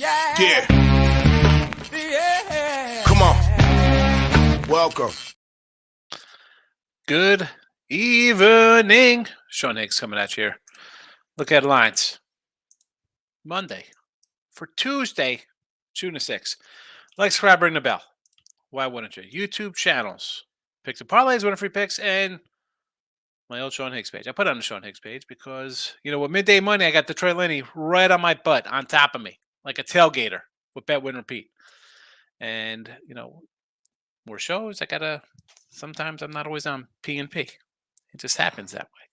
Yeah. Come on. Welcome. Good evening. Sean Higgs coming at you here. Look at lines. Monday for Tuesday, June the 6th. Like, subscribe, ring the bell. Why wouldn't you? YouTube channels. Picks and parlays, winner free picks, and my old Sean Higgs page. I put it on the Sean Higgs page because, with Midday Money, I got Detroit Lenny right on my butt, on top of me, like a tailgater with bet, win, repeat. And, more shows. Sometimes I'm not always on P&P. It just happens that way.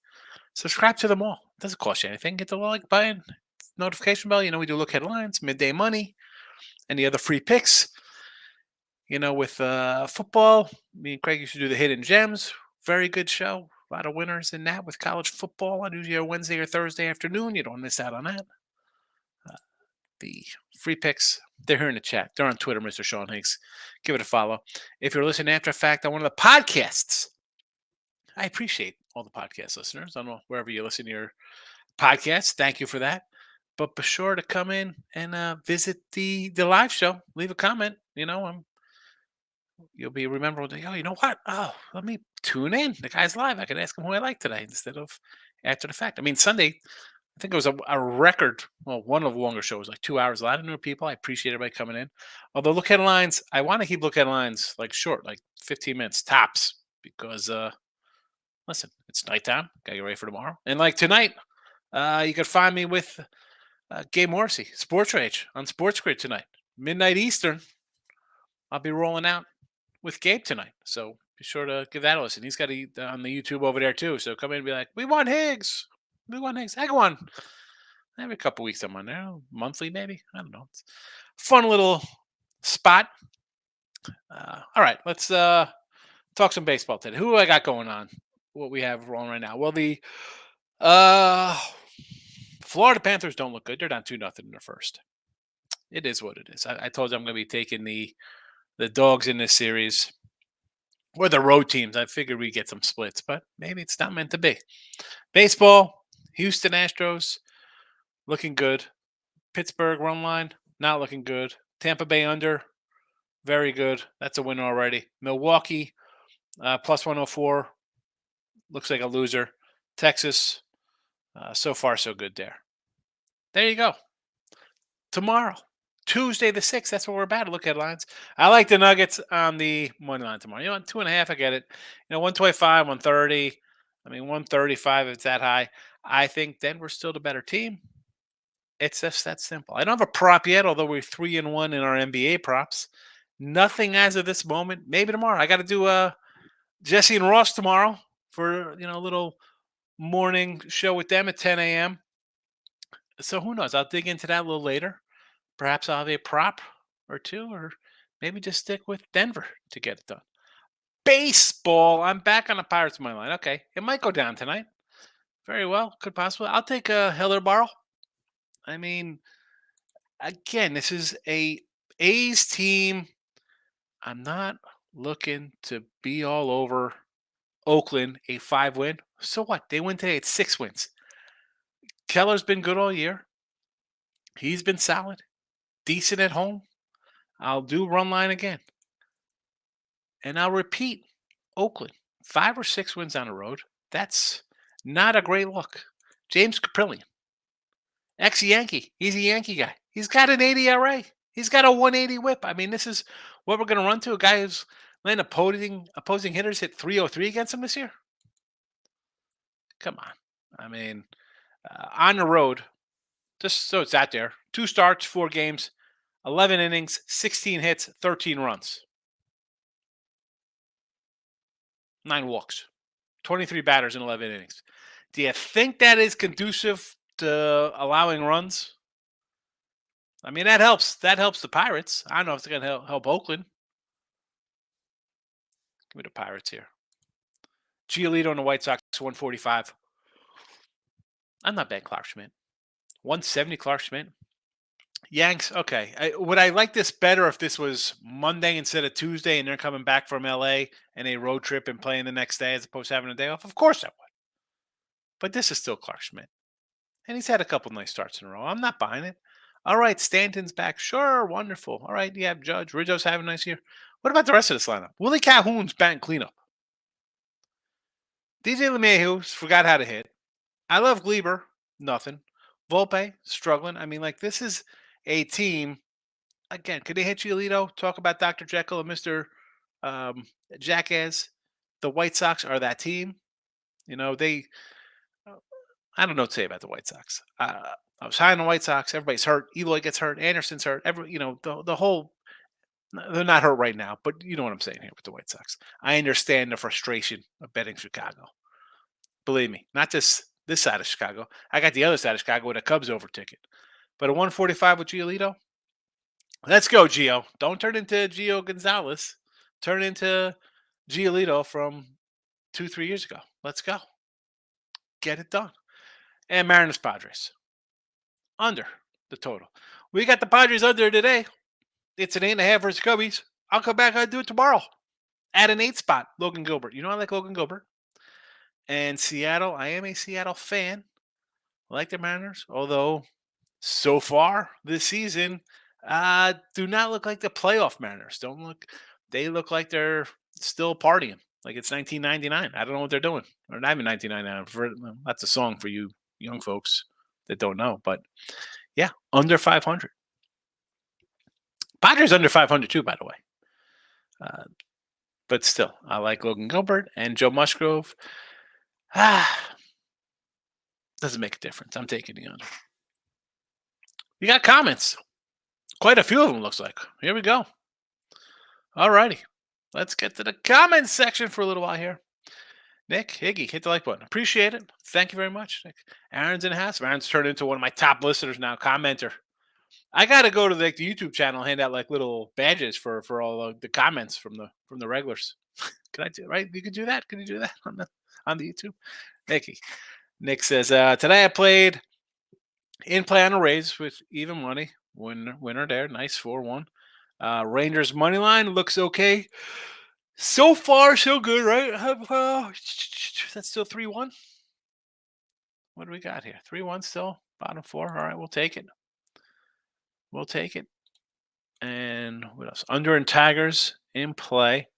Subscribe to them all. It doesn't cost you anything. Get the like button, notification bell. We do look headlines, midday money, any other free picks. With football, me and Craig used to do the hidden gems. Very good show. A lot of winners in that with college football on usually a Wednesday or Thursday afternoon. You don't miss out on that. The free picks, they're here in the chat. They're on Twitter, Mr. Sean Higgs. Give it a follow. If you're listening after the fact on one of the podcasts, I appreciate all the podcast listeners. I don't know, wherever you listen to your podcasts. Thank you for that. But be sure to come in and visit the live show. Leave a comment. You'll be remembered. Oh, you know what? Oh, let me tune in. The guy's live. I can ask him who I like today instead of after the fact. I mean, Sunday, I think it was a record. Well, one of the longer shows, like 2 hours. A lot of new people. I appreciate everybody coming in. Although look headlines, I want to keep look headlines like short, like 15 minutes tops, because listen, it's nighttime. Got to get ready for tomorrow. And like tonight, you can find me with Gabe Morrissey, Sports Rage on Sports Grid tonight, midnight Eastern. I'll be rolling out with Gabe tonight, so be sure to give that a listen. He's got on the YouTube over there too, so come in and be like, "We want Higgs, we want Higgs." I go on every couple weeks. I'm on there, monthly maybe. I don't know. It's a fun little spot. All right, let's talk some baseball today. Who do I got going on? What we have rolling right now? Well, the Florida Panthers don't look good. They're down 2-0 in the first. It is what it is. I told you I'm going to be taking the dogs in this series, or the road teams. I figured we'd get some splits, but maybe it's not meant to be. Baseball, Houston Astros, looking good. Pittsburgh run line, not looking good. Tampa Bay under, very good. That's a winner already. Milwaukee, plus 104, looks like a loser. Texas, so far so good there. There you go. Tomorrow, Tuesday the 6th, that's what we're about to look at lines. I like the Nuggets on the money line tomorrow. 2.5, I get it. 125, 130. 135 if it's that high. I think Denver's still the better team. It's just that simple. I don't have a prop yet, although we're 3-1 in our NBA props. Nothing as of this moment. Maybe tomorrow. I got to do Jesse and Ross tomorrow for a little morning show with them at 10 a.m. So who knows? I'll dig into that a little later. Perhaps I'll have a prop or two, or maybe just stick with Denver to get it done. Baseball. I'm back on the Pirates money line. Okay, it might go down tonight. Very well, could possibly. I'll take a Heller Barrel. Again, this is a A's team. I'm not looking to be all over Oakland, a 5-win. So what? They win today. It's 6 wins. Keller's been good all year. He's been solid. Decent at home. I'll do run line again. And I'll repeat Oakland. 5 or 6 wins on the road. That's not a great look. James Caprillion. Ex-Yankee. He's a Yankee guy. He's got an 80 ERA. He's got a 180 whip. This is what we're going to run to. A guy who's letting opposing hitters hit 303 against him this year. Come on. On the road, just so it's out there, 2 starts, 4 games, 11 innings, 16 hits, 13 runs. 9 walks. 23 batters in 11 innings. Do you think that is conducive to allowing runs? That helps. That helps the Pirates. I don't know if it's going to help Oakland. Give me the Pirates here. Giolito and the White Sox, 145. I'm not betting Clark Schmidt. 170 Clark Schmidt. Yanks, okay. Would I like this better if this was Monday instead of Tuesday and they're coming back from L.A. and a road trip and playing the next day as opposed to having a day off? Of course I would. But this is still Clark Schmidt. And he's had a couple nice starts in a row. I'm not buying it. All right, Stanton's back. Sure, wonderful. All right, you have Judge. Rizzo's having a nice year. What about the rest of this lineup? Willie Calhoun's batting cleanup. DJ LeMahieu forgot how to hit. I love Gleber. Nothing. Volpe struggling. I mean, like this is a team. Again, could they hit Giolito? Talk about Dr. Jekyll and Mr. Um, Jackass. The White Sox are that team. They. I don't know what to say about the White Sox. I was high on the White Sox. Everybody's hurt. Eloy gets hurt. Anderson's hurt. The whole. They're not hurt right now, but you know what I'm saying here with the White Sox. I understand the frustration of betting Chicago. Believe me, not just this side of Chicago. I got the other side of Chicago with a Cubs over ticket. But a 145 with Giolito, let's go, Gio. Don't turn into Gio Gonzalez. Turn into Giolito from 2-3 years ago. Let's go. Get it done. And Mariners Padres. Under the total. We got the Padres under today. It's an 8.5 versus Cubbies. I'll come back and do it tomorrow. At an 8 spot, Logan Gilbert. You know I like Logan Gilbert. And Seattle, I am a Seattle fan. I like the Mariners, although so far this season do not look like the playoff Mariners. They look like they're still partying, like it's 1999. I don't know what they're doing, or not even 1999. That's a song for you young folks that don't know, but yeah, under 500. Padres under 500 too, by the way. But still, I like Logan Gilbert and Joe Musgrove. Doesn't make a difference. I'm taking the under. You got comments. Quite a few of them, looks like. Here we go. All righty. Let's get to the comments section for a little while here. Nick, Higgy, hit the like button. Appreciate it. Thank you very much, Nick. Aaron's in the house. Aaron's turned into one of my top listeners now, commenter. I got to go to the YouTube channel and hand out like little badges for all the comments from the regulars. Can I do right? You can do that. Can you do that on the YouTube? Nick says today I played in play on a raise with even money. Winner there. Nice 4-1. Rangers money line looks okay. So far, so good, right? That's still 3-1. What do we got here? 3-1 still. Bottom 4. All right, we'll take it. We'll take it. And what else? Under and Tigers in play.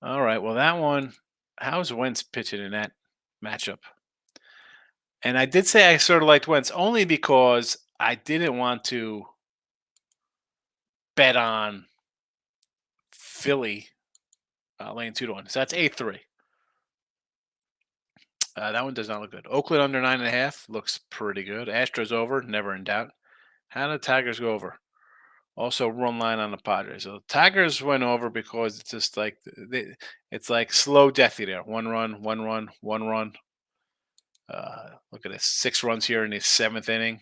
All right. Well, that one. How's Wentz pitching in that matchup? And I did say I sort of liked Wentz only because I didn't want to bet on Philly laying 2-1. So that's 8-3. That one does not look good. Oakland under 9.5 looks pretty good. Astros over, never in doubt. How did the Tigers go over? Also, run line on the Padres. So the Tigers went over because it's just like it's like slow deathy there. One run. Look at this. 6 runs here in the 7th inning.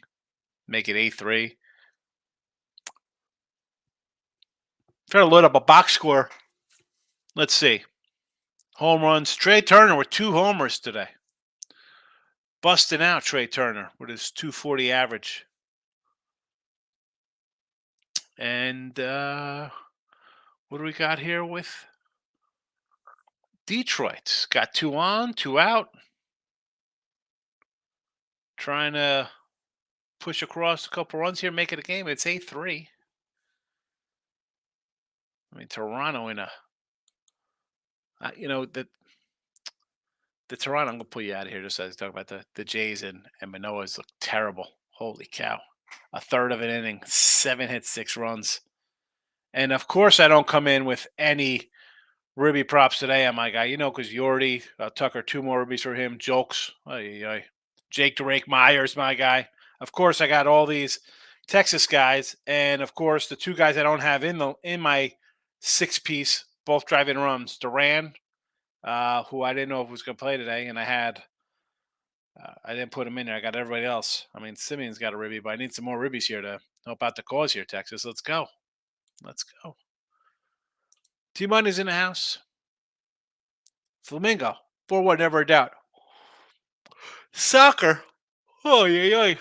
Make it 8-3. Try to load up a box score. Let's see. Home runs. Trey Turner with 2 homers today. Busting out Trey Turner with his 240 average. And what do we got here with Detroit? Got 2 on, 2 out. Trying to push across a couple runs here, make it a game. It's 8-3. I mean, Toronto in a, the Toronto, I'm going to pull you out of here just as I talk about the Jays and Manoahs look terrible. Holy cow. A third of an inning, 7 hits, 6 runs. And, of course, I don't come in with any Ribby props today on my guy. Because Yordi, Tucker, 2 more Ribbies for him. Jokes. Jake Drake Myers, my guy. Of course, I got all these Texas guys. And, of course, the 2 guys I don't have in my 6-piece, both driving runs. Duran, who I didn't know if was going to play today, and I didn't put him in there. I got everybody else. I mean, Simeon's got a Ribby, but I need some more Ribbies here to help out the cause here, Texas. Let's go. T-Money's in the house. Flamingo, 4-1, never a doubt. Soccer. Oh, yeah.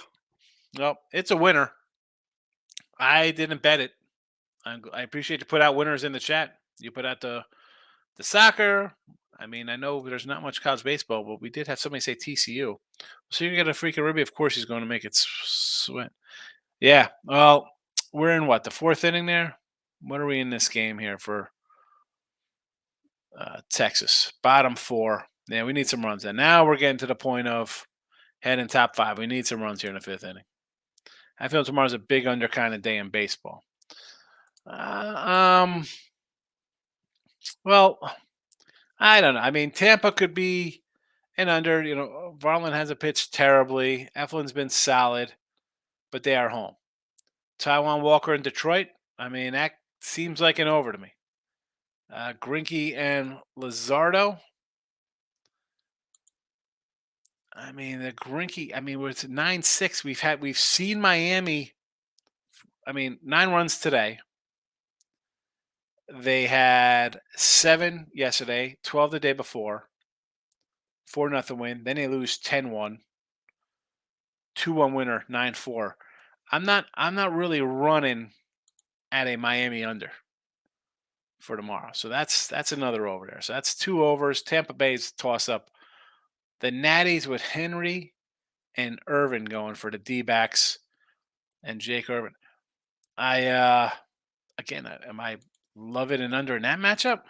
Well, it's a winner. I didn't bet it. I appreciate you put out winners in the chat. You put out the soccer. I mean, I know there's not much college baseball, but we did have somebody say TCU. So you get a freaking Ribby. Of course, he's going to make it sweat. Yeah. Well, we're in what, the fourth inning there? What are we in this game here for Texas? Bottom four. Yeah, we need some runs. And now we're getting to the point of heading top five. We need some runs here in the fifth inning. I feel tomorrow's a big under kind of day in baseball. Uh, um, well, I don't know. I mean, Tampa could be an under. Varland hasn't pitched terribly. Eflin's been solid, but they are home. Taiwan Walker in Detroit. I mean, that seems like an over to me. Grinky and Lazardo. I mean, the Grinky. I mean, we're at 9-6. We've seen Miami. I mean, 9 runs today. They had 7 yesterday, 12 the day before, 4-0 win. Then they lose 10-1, 2-1 winner, 9-4. I'm not really running at a Miami under for tomorrow. So that's another over there. So that's 2 overs. Tampa Bay's toss up. The Natties with Henry and Irvin going for the D-backs and Jake Irvin. Am I loving an under in that matchup?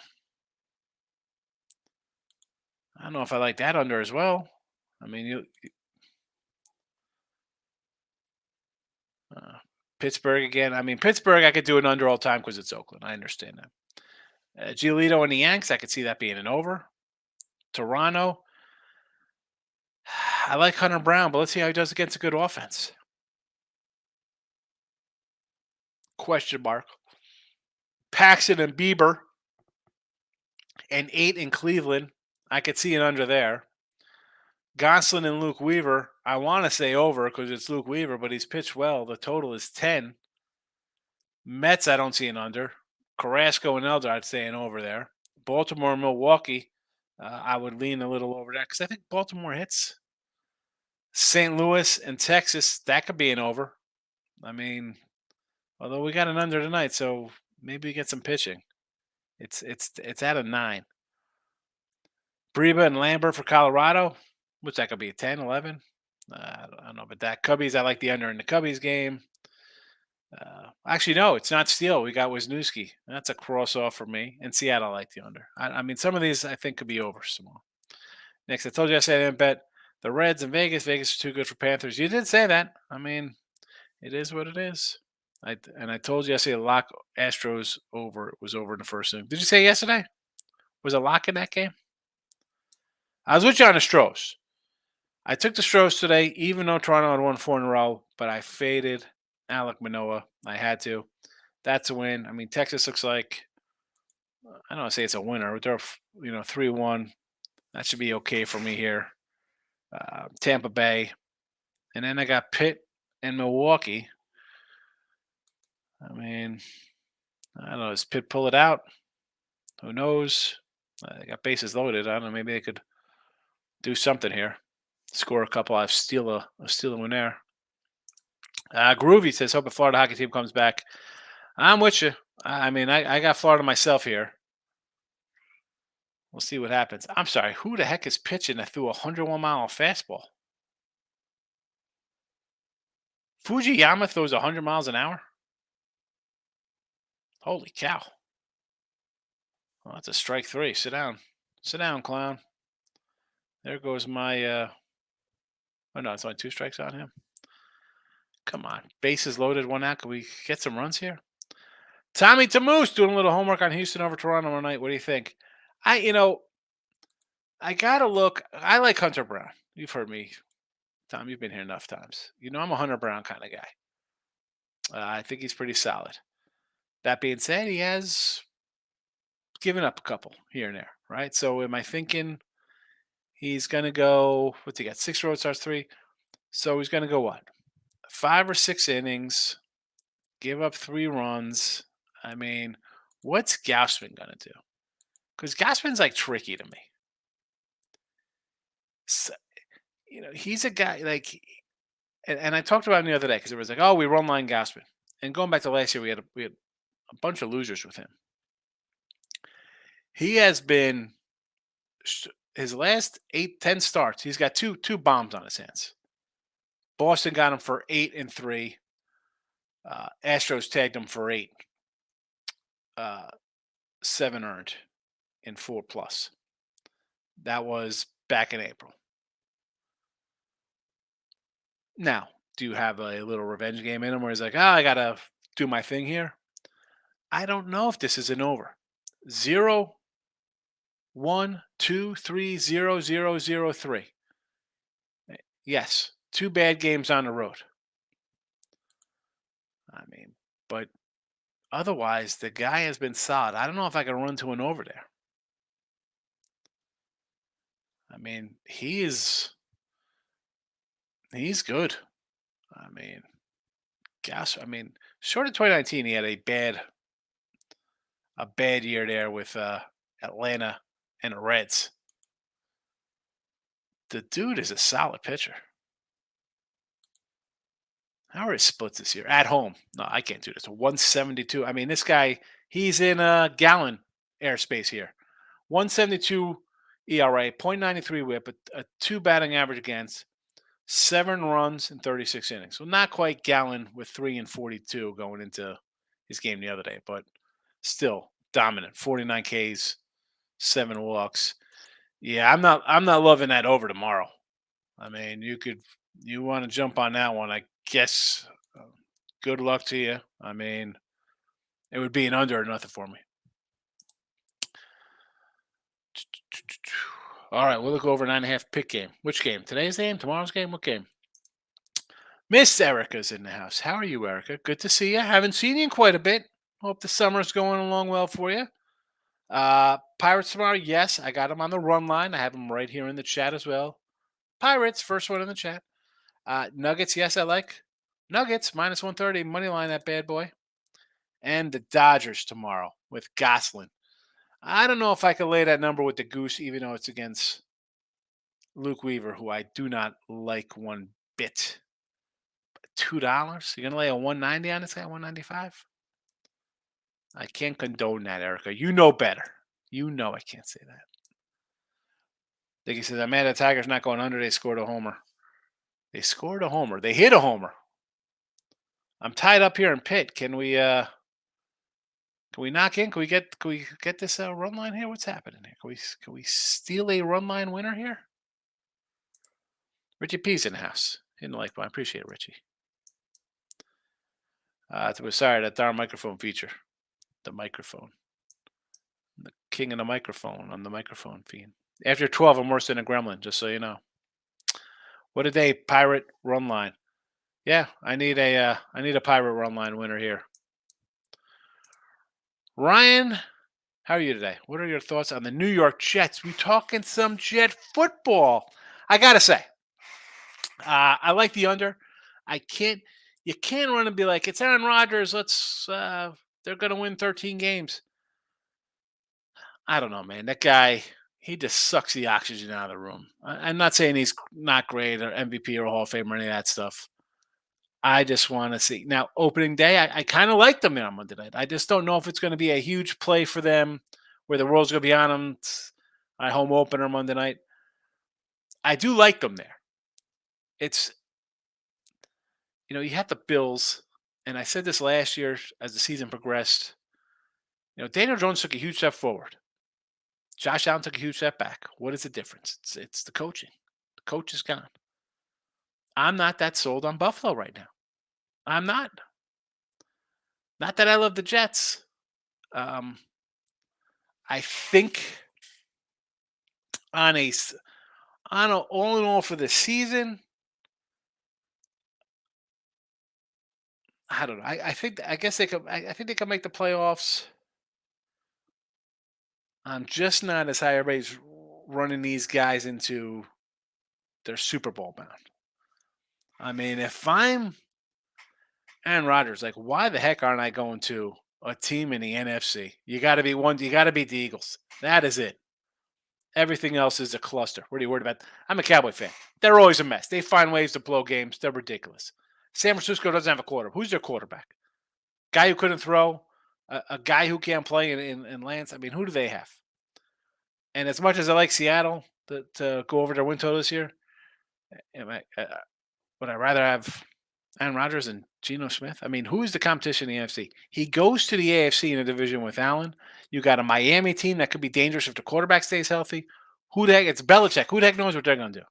I don't know if I like that under as well. I mean, Pittsburgh again. I mean, Pittsburgh, I could do an under all time because it's Oakland. I understand that. Giolito and the Yanks, I could see that being an over. Toronto, I like Hunter Brown, but let's see how he does against a good offense. Question mark. Paxton and Bieber and 8 in Cleveland. I could see an under there. Gonsolin and Luke Weaver. I want to say over because it's Luke Weaver, but he's pitched well. The total is 10. Mets, I don't see an under. Carrasco and Elder, I'd say an over there. Baltimore and Milwaukee, I would lean a little over that because I think Baltimore hits. St. Louis and Texas, that could be an over. I mean, although we got an under tonight, so maybe we get some pitching. It's at a 9. Breba and Lambert for Colorado, which that could be a 10, 11. I don't know, but that Cubbies, I like the under in the Cubbies game. Actually, no, it's not Steele. We got Wisniewski. That's a cross off for me. And Seattle, I like the under. I mean, some of these I think could be overs tomorrow. Next, I told you I said I didn't bet the Reds in Vegas. Vegas is too good for Panthers. You did say that. I mean, it is what it is. I told you I say a lock Astros over. It was over in the first inning. Did you say yesterday? Was a lock in that game? I was with you on the Stros. I took the Stros today, even though Toronto had won 4 in a row, but I faded Alec Manoah. I had to. That's a win. I mean, Texas looks like I don't want to say it's a winner. They're 3-1. That should be okay for me here. Tampa Bay, and then I got Pitt and Milwaukee. I mean, I don't know. Does Pitt pull it out? Who knows? They got bases loaded. I don't know. Maybe they could do something here. Score a couple. I steal a win there. Groovy says, hope the Florida hockey team comes back. I'm with you. I mean, I got Florida myself here. We'll see what happens. I'm sorry. Who the heck is pitching that threw a 101-mile fastball? Fujiyama throws 100 miles an hour? Holy cow. Well, that's a strike 3. Sit down. Sit down, clown. There goes my oh no, it's only 2 strikes on him. Come on. Bases loaded, 1 out. Can we get some runs here? Tommy Tamoose doing a little homework on Houston over Toronto tonight. What do you think? I gotta look. I like Hunter Brown. You've heard me, Tom. You've been here enough times. I'm a Hunter Brown kind of guy. I think he's pretty solid. That being said, he has given up a couple here and there, right? So am I thinking he's going to go, what's he got? 6 road starts, 3. So he's going to go what? 5 or 6 innings, give up 3 runs. I mean, what's Gausman going to do? Because Gausman's like tricky to me. So, he's a guy like, and I talked about him the other day because it was like, oh, we run line Gausman. And going back to last year, we had a bunch of losers with him. He has been his last 8-10 starts. He's got two bombs on his hands. Boston got him for 8-3. Astros tagged him for 8, uh, 7 earned in 4 plus. That was back in April. Now, do you have a little revenge game in him where he's like, I got to do my thing here? I don't know if this is an over. 0, 1, 2, 3, 0, 0, 0, 3. Yes, 2 bad games on the road. I mean, but otherwise, the guy has been solid. I don't know if I can run to an over there. I mean, he's good. I mean, short of 2019, he had a bad year there with Atlanta and the Reds. The dude is a solid pitcher. How are his splits this year? At home. No, I can't do this. 172. I mean, this guy, he's in a gallon airspace here. 172 ERA, .93 whip, a 2 batting average against, 7 runs in 36 innings. So not quite gallon with 3 and 42 going into his game the other day, but still dominant. 49 Ks, 7 walks. Yeah, I'm not loving that over tomorrow. I mean, you want to jump on that one, I guess. Good luck to you. I mean, it would be an under or nothing for me. All right, we'll look over 9.5 pick game. Which game? Today's game? Tomorrow's game? What game? Miss Erica's in the house. How are you, Erica? Good to see you. Haven't seen you in quite a bit. Hope the summer's going along well for you. Pirates tomorrow, yes. I got them on the run line. I have them right here in the chat as well. Pirates, first one in the chat. Nuggets, yes, I like. Nuggets, -130. Money line, that bad boy. And the Dodgers tomorrow with Goslin. I don't know if I could lay that number with the Goose, even though it's against Luke Weaver, who I do not like one bit. $2? You're going to lay a 190 on this guy, 195? I can't condone that, Erica. You know better. You know I can't say that. Dickie says, I'm mad at Tigers not going under. They scored a homer. They scored a homer. They hit a homer. I'm tied up here in Pitt. Can we knock in? Can we get this run line here? What's happening here? Can we steal a run line winner here? Richie P's in the house. Hit the like button. I appreciate it, Richie. Sorry, that darn microphone feature. The microphone. I'm the king of the microphone on the microphone feed. After 12, I'm worse than a gremlin, just so you know. What a day, pirate run line. Yeah, I need a pirate run line winner here. Ryan, how are you today? What are your thoughts on the New York Jets? We talking some Jet football. I gotta say, I like the under. You can't run and be like, it's Aaron Rodgers. They're gonna win 13 games. I don't know, man. That guy, he just sucks the oxygen out of the room. I'm not saying he's not great or MVP or Hall of Fame or any of that stuff. I just want to see. Now, opening day, I kind of like them there on Monday night. I just don't know if it's going to be a huge play for them where the world's going to be on them. I home opener Monday night. I do like them there. It's, you have the Bills, and I said this last year as the season progressed. Daniel Jones took a huge step forward. Josh Allen took a huge step back. What is the difference? It's the coaching. The coach is gone. I'm not that sold on Buffalo right now. I'm not. Not that I love the Jets. I think on a all in all for the season, I don't know. I guess they could. I think they could make the playoffs. I'm just not as high. Everybody's running these guys into their Super Bowl bound. I mean, if I'm Aaron Rodgers, like, why the heck aren't I going to a team in the NFC? You got to be one. You got to beat the Eagles. That is it. Everything else is a cluster. What are you worried about? I'm a Cowboy fan. They're always a mess. They find ways to blow games. They're ridiculous. San Francisco doesn't have a quarterback. Who's their quarterback? Guy who couldn't throw? A guy who can't play in Lance? I mean, who do they have? And as much as I like Seattle to go over their win total this year, would I rather have Aaron Rodgers and Geno Smith. I mean, who's the competition in the AFC? He goes to the AFC in a division with Allen. You got a Miami team that could be dangerous if the quarterback stays healthy. Who the heck? It's Belichick. Who the heck knows what they're going to do?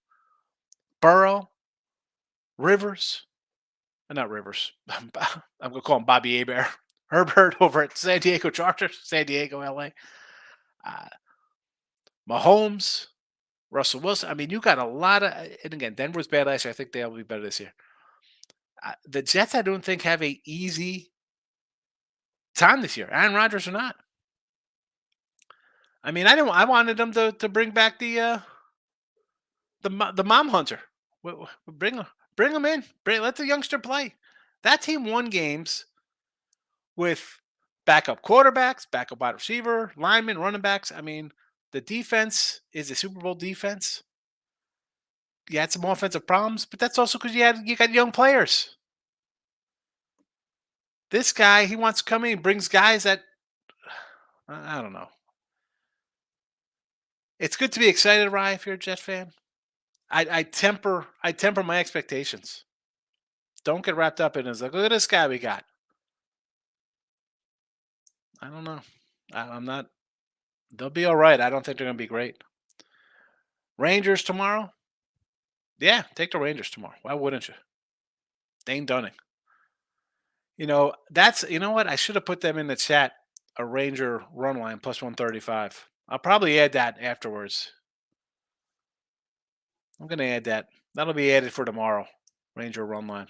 Burrow, Rivers, not Rivers. I'm going to call him Bobby Abear. Herbert over at San Diego Chargers, San Diego, LA. Uh, Mahomes, Russell Wilson. I mean, you got a lot of, and again, Denver's bad last year. I think they'll be better this year. The Jets, I don't think, have a easy time this year. Aaron Rodgers or not. I mean, I wanted them to bring back the mom hunter. Bring him in. Let the youngster play. That team won games with backup quarterbacks, backup wide receiver, linemen, running backs. I mean, the defense is a Super Bowl defense. You had some offensive problems, but that's also because you got young players. This guy, he wants to come in, he brings guys that I don't know. It's good to be excited, Ryan, if you're a Jet fan. I temper my expectations. Don't get wrapped up in it. It's like, look at this guy we got. I don't know. I'm not. They'll be all right. I don't think they're going to be great. Rangers tomorrow. Yeah, take the Rangers tomorrow. Why wouldn't you? Dane Dunning. You know what? I should have put them in the chat. A Ranger run line plus 135. I'll probably add that afterwards. I'm going to add that. That'll be added for tomorrow. Ranger run line.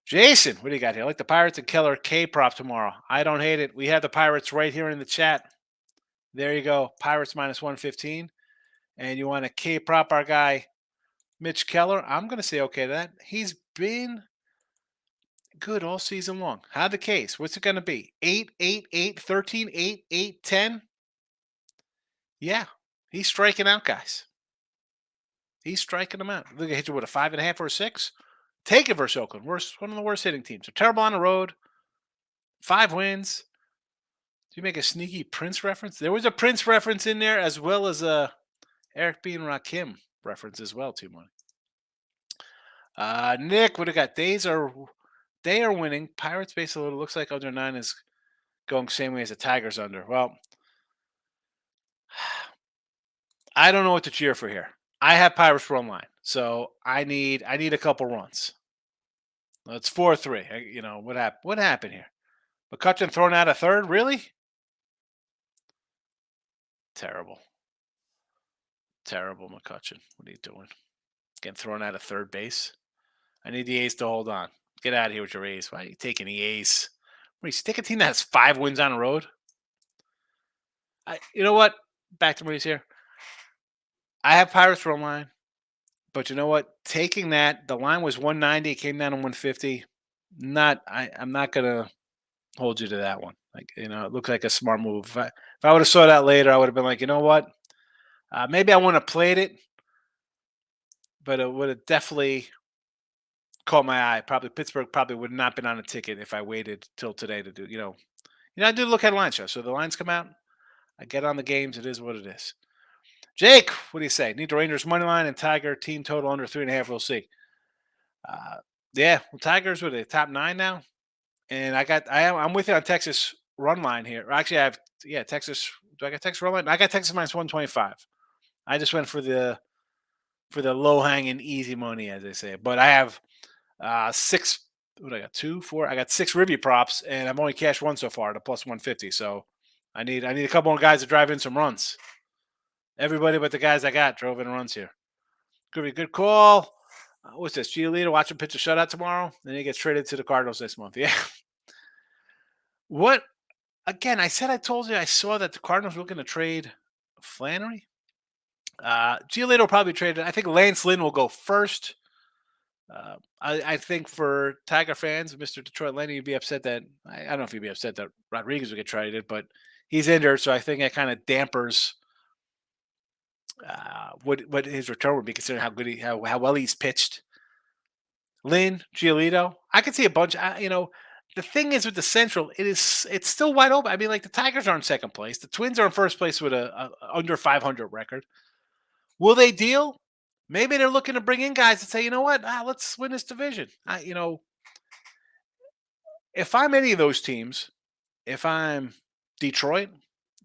Jason, what do you got here? I like the Pirates and Keller K prop tomorrow. I don't hate it. We have the Pirates right here in the chat. There you go. Pirates minus 115. And you want to K prop our guy, Mitch Keller. I'm going to say okay to that. He's been good all season long. How the case? What's it going to be? 8, 8, 8, 13, 8, 8, 10? Yeah, he's striking out guys. He's striking them out. Look, hit you with a 5.5 or a 6. Take it versus Oakland. One of the worst hitting teams. They're terrible on the road. 5 wins. Did you make a sneaky Prince reference? There was a Prince reference in there as well as a Eric B. and Rakim reference as well, too, money. Nick, what do you got? They are winning. Pirates basically looks like under 9 is going same way as the Tigers under. Well, I don't know what to cheer for here. I have Pirates run line, so I need a couple runs. It's 4-3. What happened here? McCutcheon thrown out a third? Really? Terrible. Terrible, McCutcheon. What are you doing? Getting thrown out of third base? I need the A's to hold on. Get out of here with your A's. Why are you taking the A's? What, you stick a team that has 5 wins on the road? You know what? Back to Maurice here. I have Pirates run line. But you know what? Taking that, the line was 190. It came down to 150. I'm not going to hold you to that one. It looked like a smart move. If I would have saw that later, I would have been like, you know what? Maybe I wouldn't have played it, but it would have definitely caught my eye. Probably Pittsburgh would not been on a ticket if I waited till today to do. I do look at line show. So the lines come out. I get on the games. It is what it is. Jake, what do you say? Need the Rangers money line and Tiger team total under 3.5. We'll see. Yeah, well, Tigers were the top 9 now, and I'm with you on Texas run line here. Actually, I have Texas. Do I got Texas run line? I got Texas minus 125. I just went for the low hanging easy money, as they say. But I have 6. What I got? 2, 4. I got 6 review props, and I've only cashed 1 so far to plus 150. So I need a couple more guys to drive in some runs. Everybody but the guys I got drove in runs here. Could be a good call. What's this? Giolito watch him pitch a shutout tomorrow. Then he gets traded to the Cardinals this month. Yeah. What? Again, I told you I saw that the Cardinals were looking to trade Flannery. Giolito will probably trade it. I think Lance Lynn will go first. I think for Tiger fans, Mr. Detroit Lenny, you'd be upset that I don't know if you'd be upset that Rodriguez would get traded, but he's injured, so I think that kind of dampers what his return would be, considering how well he's pitched. Lynn, Giolito, I could see a bunch. The thing is with the Central, it's still wide open. I mean, like the Tigers are in second place, the Twins are in first place with a under 500 record. Will they deal? Maybe they're looking to bring in guys that say, you know what, let's win this division. If I'm any of those teams, if I'm Detroit,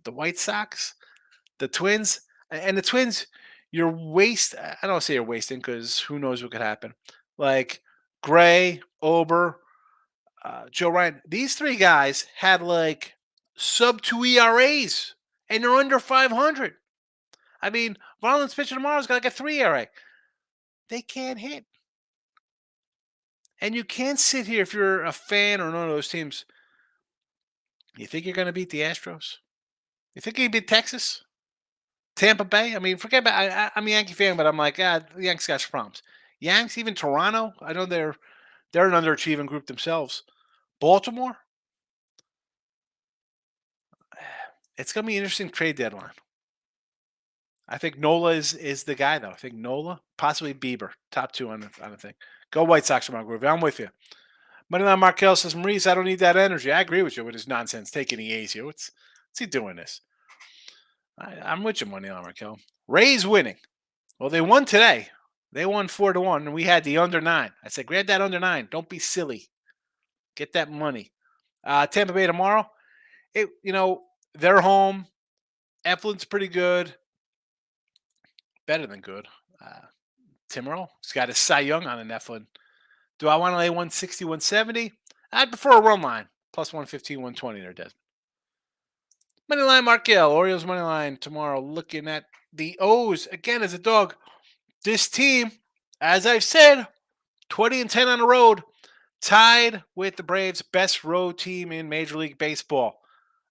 the White Sox, the Twins, and the Twins, I don't say you're wasting because who knows what could happen. Like Gray, Ober, Joe Ryan, these three guys had like sub 2 ERAs and they're under 500. I mean, Marlins pitcher tomorrow's got like a 3 ERA. They can't hit. And you can't sit here if you're a fan or one of those teams. You think you're going to beat the Astros? You think you can beat Texas? Tampa Bay? I mean, forget about I'm a Yankee fan, but I'm like, the Yankees got problems. Yanks, even Toronto, I know they're an underachieving group themselves. Baltimore, it's going to be an interesting trade deadline. I think Nola is the guy, though. I think Nola, possibly Bieber, top two on the thing. Go White Sox, Mark Groovy. I'm with you. Moneyline Markel says, Maurice, I don't need that energy. I agree with you with his nonsense, taking the A's here. What's he doing this? I'm with you, Moneyline Markel. Rays winning. Well, they won today. They won 4-1, and we had the under 9. I said, grab that under 9. Don't be silly. Get that money. Tampa Bay tomorrow. They're home. Eflin's pretty good. Better than good. Timmerl, he's got his Cy Young on an Eflin. Do I want to lay 160, 170? I'd prefer a run line. Plus 115, 120 there, Desmond. Moneyline Markel. Orioles moneyline tomorrow. Looking at the O's. Again, as a dog. This team, as I've said, 20-10 on the road. Tied with the Braves' best road team in Major League Baseball. I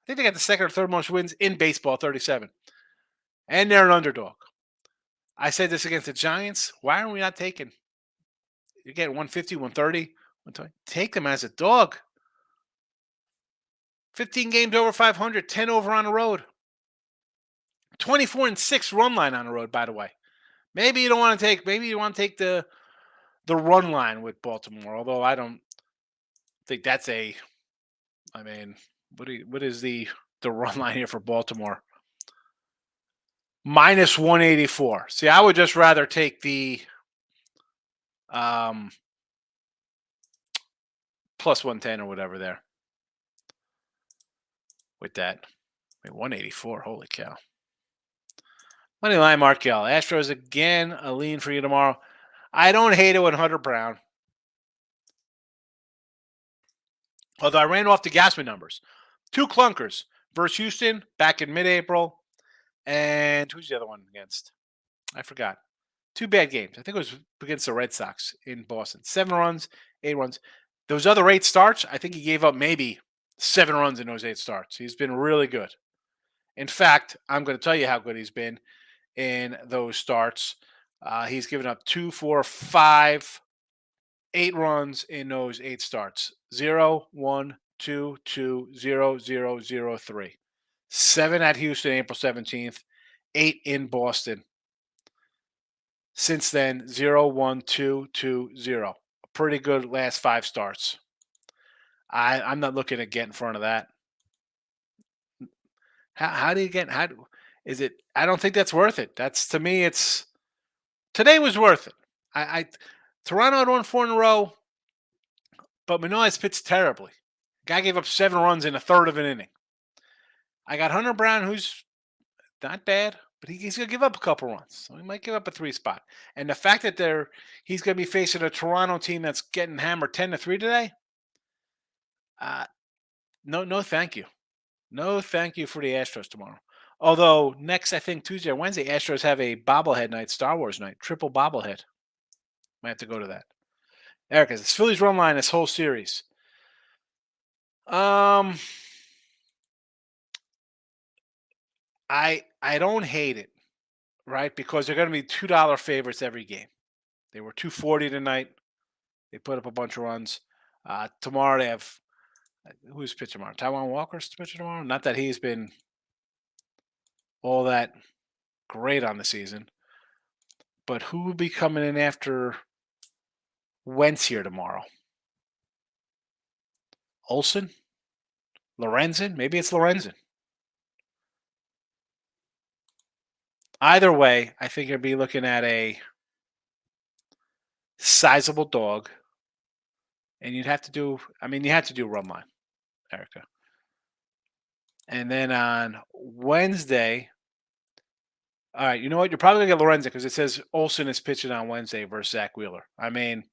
think they got the second or third most wins in baseball, 37. And they're an underdog. I said this against the Giants. Why are we not taking? You're getting 150, 130, 120. Take them as a dog. 15 games over 500, 10 over on the road. 24-6 run line on the road, by the way. Maybe you don't want to take. Maybe you want to take the run line with Baltimore. Although I don't think that's a. I mean, what is the run line here for Baltimore? Minus 184. See, I would just rather take the plus 110 or whatever there. With that, 184. Holy cow! Moneyline Markel. Astros again. A lean for you tomorrow. I don't hate it with Hunter Brown. Although I ran off the Gassman numbers. 2 clunkers versus Houston back in mid-April. And who's the other one against? I forgot. 2 bad games. I think it was against the Red Sox in Boston. 7 runs, 8 runs. Those other 8 starts, I think he gave up maybe 7 runs in those 8 starts. He's been really good. In fact, I'm going to tell you how good he's been in those starts. He's given up 2, 4, 5, 8 runs in those 8 starts. 0, 1, 2, 2, 0, 0, 0, 3. 7 at Houston, April 17th. 8 in Boston. Since then, 0, 1, 2, 2, 0. Pretty good last 5 starts. I'm not looking to get in front of that. How do you get? Is it? I don't think that's worth it. That's to me. Today was worth it. Toronto had won 4 in a row, but Manoah's pitched terribly. Guy gave up 7 runs in a third of an inning. I got Hunter Brown, who's not bad, but he's going to give up a couple runs. So he might give up a 3 spot. And the fact that he's going to be facing a Toronto team that's getting hammered 10-3 today. No, thank you. No, thank you for the Astros tomorrow. Although next, I think Tuesday or Wednesday, Astros have a bobblehead night, Star Wars night, triple bobblehead. Might have to go to that. Erica, it's Phillies run line this whole series. I don't hate it, right? Because they're going to be $2 favorites every game. They were $2.40 tonight. They put up a bunch of runs. Tomorrow they have who's pitching tomorrow? Taiwan Walker's pitching tomorrow. Not that he's been all that great on the season, but who will be coming in after Wentz here tomorrow? Olsen? Lorenzen? Maybe it's Lorenzen. Either way, I think you'll be looking at a sizable dog and you'd have to do. I mean, you had to do run line, Erica. And then on Wednesday, all right, you know what? You're probably gonna get Lorenzen because it says Olson is pitching on Wednesday versus Zach Wheeler. I mean,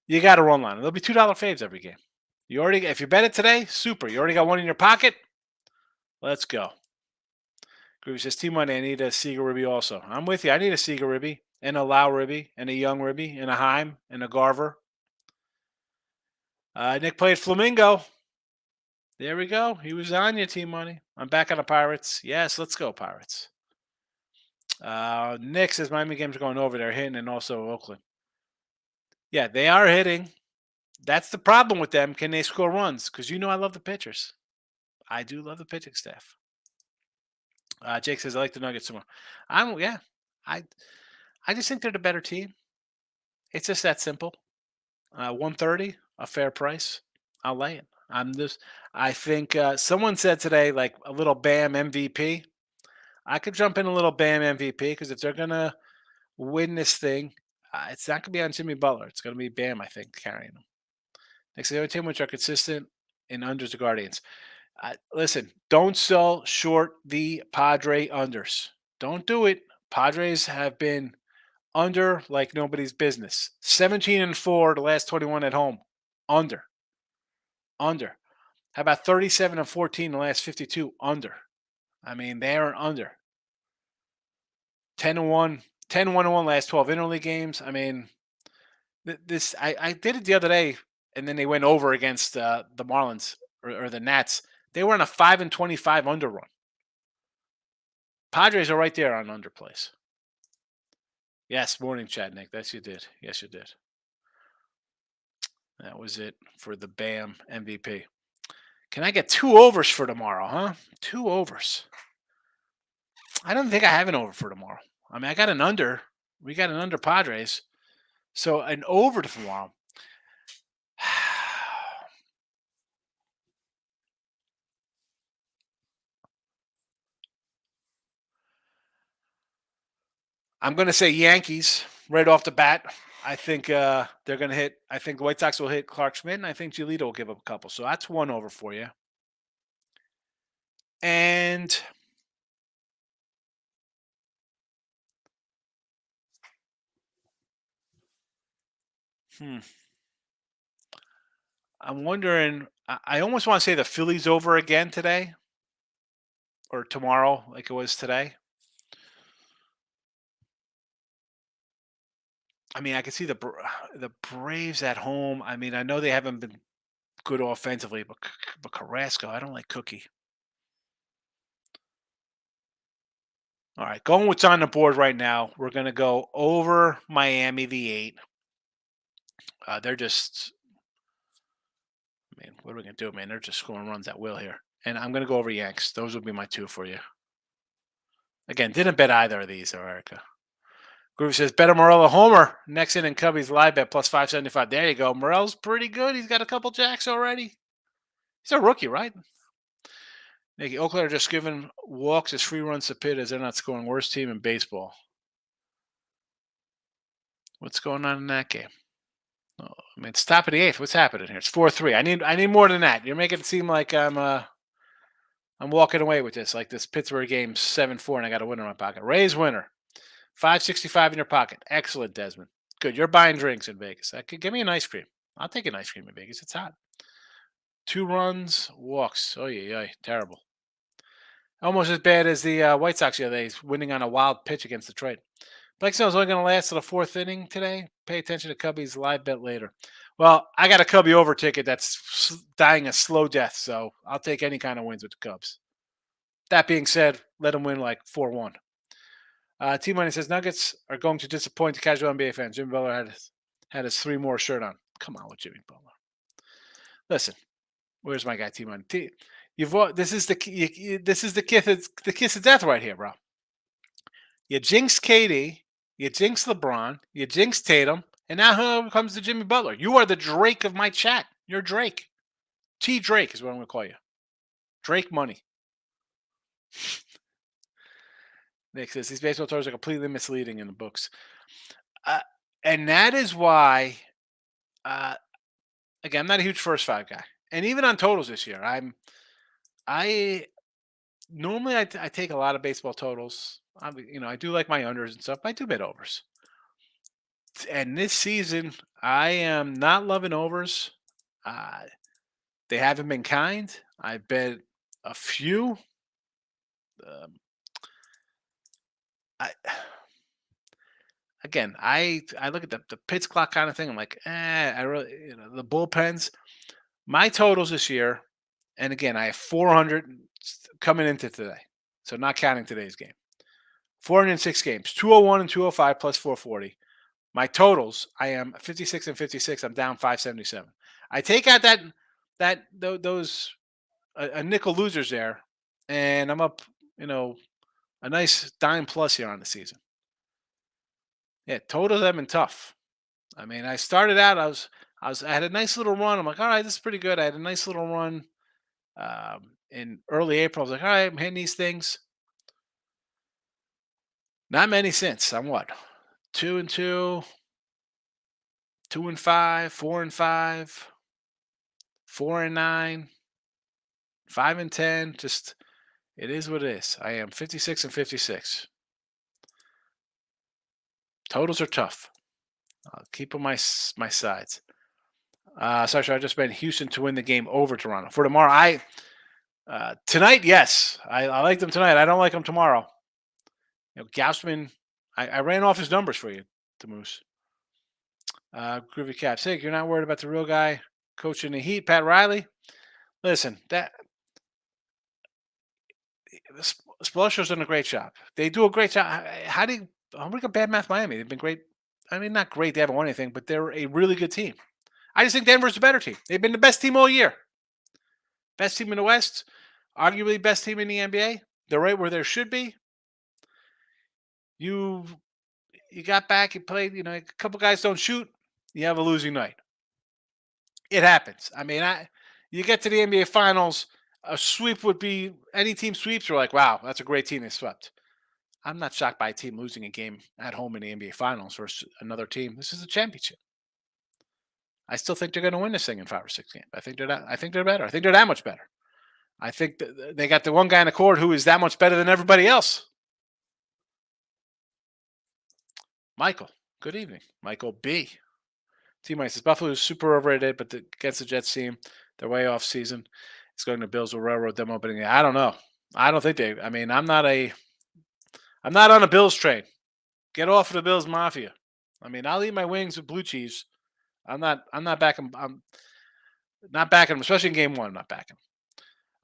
you got to run line. There'll be $2 faves every game. You already, if you bet it today, super. You already got one in your pocket. Let's go. Groovy says, T Money, I need a Seager Ribby also. I'm with you. I need a Seager Ribby and a Lau Ribby and a Young Ribby and a Heim and a Garver. Nick played Flamingo. There we go. He was on you, T Money. I'm back on the Pirates. Yes, let's go, Pirates. Nick says Miami games are going over. They're hitting, and also Oakland. Yeah, they are hitting. That's the problem with them. Can they score runs? Because you know I love the pitchers. I do love the pitching staff. Jake says I like the Nuggets more. Yeah. I I just think they're the better team. It's just that simple. 130, a fair price. I'll lay it. I think someone said today like a little Bam MVP. I could jump in a little Bam MVP because if they're gonna win this thing, it's not gonna be on Jimmy Butler. It's gonna be Bam. I think carrying them. Next, the other team which are consistent in unders the Guardians. Listen, don't sell short the Padre unders. Don't do it. Padres have been under like nobody's business. 17-4 the last 21 at home. Under. Under. How about 37-14 the last 52? Under. I mean, they are under. 10-1, 10-1-1 last 12 interleague games. I mean, I did it the other day, and then they went over against the Marlins or the Nats. They were on a 5-25 under run. Padres are right there on underplays. Yes, morning chat, Nick. Yes, you did. Yes, you did. That was it for the BAM MVP. Can I get 2 overs for tomorrow, huh? 2 overs. I don't think I have an over for tomorrow. I mean, I got an under. We got an under Padres. So an over tomorrow. I'm going to say Yankees right off the bat. I think they're going to hit. I think the White Sox will hit Clark Schmidt, and I think Giolito will give up a couple. So that's 1 over for you. And I'm wondering. I almost want to say the Phillies over again today or tomorrow, like it was today. I mean, I can see the Braves at home. I mean, I know they haven't been good offensively, but Carrasco, I don't like Cookie. All right, going what's on the board right now. We're going to go over Miami the 8. They're just, I mean, what are we going to do, man? They're just scoring runs at will here. And I'm going to go over Yanks. Those would be my 2 for you. Again, didn't bet either of these, Erica. Groove says, bet a Morello homer. Next inning, Cubbies live bet plus 575. There you go. Morello's pretty good. He's got a couple jacks already. He's a rookie, right? Oakland are just giving walks as free runs to Pitt as they're not scoring. Worst team in baseball. What's going on in that game? Oh, I mean, it's top of the 8th. What's happening here? It's 4-3. I need more than that. You're making it seem like I'm walking away with this. Like this Pittsburgh game 7-4, and I got a winner in my pocket. Rays winner. 565 in your pocket. Excellent, Desmond. Good. You're buying drinks in Vegas. Give me an ice cream. I'll take an ice cream in Vegas. It's hot. 2 runs, walks. Oh, yeah, terrible. Almost as bad as the White Sox the other day, winning on a wild pitch against Detroit. Blake Snell's only going to last to the 4th inning today. Pay attention to Cubbies live bet later. Well, I got a Cubby over ticket that's dying a slow death, so I'll take any kind of wins with the Cubs. That being said, let them win like 4-1. T-Money says Nuggets are going to disappoint the casual NBA fans. Jimmy Butler had his 3 more shirt on. Come on with Jimmy Butler. Listen, where's my guy T-Money? This is the kiss of death right here, bro. You jinx KD, you jinx LeBron, you jinx Tatum, and now here comes the Jimmy Butler. You are the Drake of my chat. You're Drake. T Drake is what I'm going to call you. Drake money. Nick says these baseball tours are completely misleading in the books. And that is why again, I'm not a huge first five guy, and even on totals this year, I normally I take a lot of baseball totals. I do like my unders and stuff. I do bet overs, and this season I am not loving overs. Uh, they haven't been kind. I bet a few. Um, I again, I look at the pitch clock kind of thing. I'm like, I really, the bullpens. My totals this year, and again, I have 400 coming into today, so not counting today's game. 406 games, 201 and 205 plus 440. My totals, I am 56 and 56. I'm down 577. I take out those a nickel losers there, and I'm up, you know, a nice dime plus here on the season. Yeah, totals have been tough. I mean, I started out, I had a nice little run. I'm like, all right, this is pretty good. I had a nice little run in early April. I was like, all right, I'm hitting these things. Not many since. I'm what? 2-2, 2-5, 4-5, 4-9, 5-10. Just it is what it is. I am 56 and 56. Totals are tough. I'll keep on my sides. Sorry, I just bet Houston to win the game over Toronto for tomorrow. Tonight, yes, I like them tonight. I don't like them tomorrow. Gausman, I ran off his numbers for you, the Moose. Groovy Cap, sick. You're not worried about the real guy coaching the Heat, Pat Riley. Listen, the Spoelstra's done a great job. They do a great job. How do you? I'm look at Bad Math Miami. They've been great. I mean, not great. They haven't won anything, but they're a really good team. I just think Denver's a better team. They've been the best team all year. Best team in the West, arguably best team in the NBA. They're right where they should be. You got back, you played, a couple guys don't shoot, you have a losing night. It happens. I mean, you get to the NBA Finals, a sweep would be any team sweeps. You're like, wow, that's a great team they swept. I'm not shocked by a team losing a game at home in the NBA Finals versus another team. This is a championship. I still think they're going to win this thing in 5 or 6 games. I think they're that. I think they're better. I think they're that much better. I think they got the one guy in the court who is that much better than everybody else. Michael, good evening. Michael B. T-Mike says Buffalo is super overrated, but against the Jets team, they're way off season. It's going to Bills will railroad them opening. I don't know. I don't think they. I mean, I'm not on a Bills train. Get off of the Bills Mafia. I mean, I'll eat my wings with blue cheese. I'm not backing. I'm not backing them, especially in game one. I'm not backing.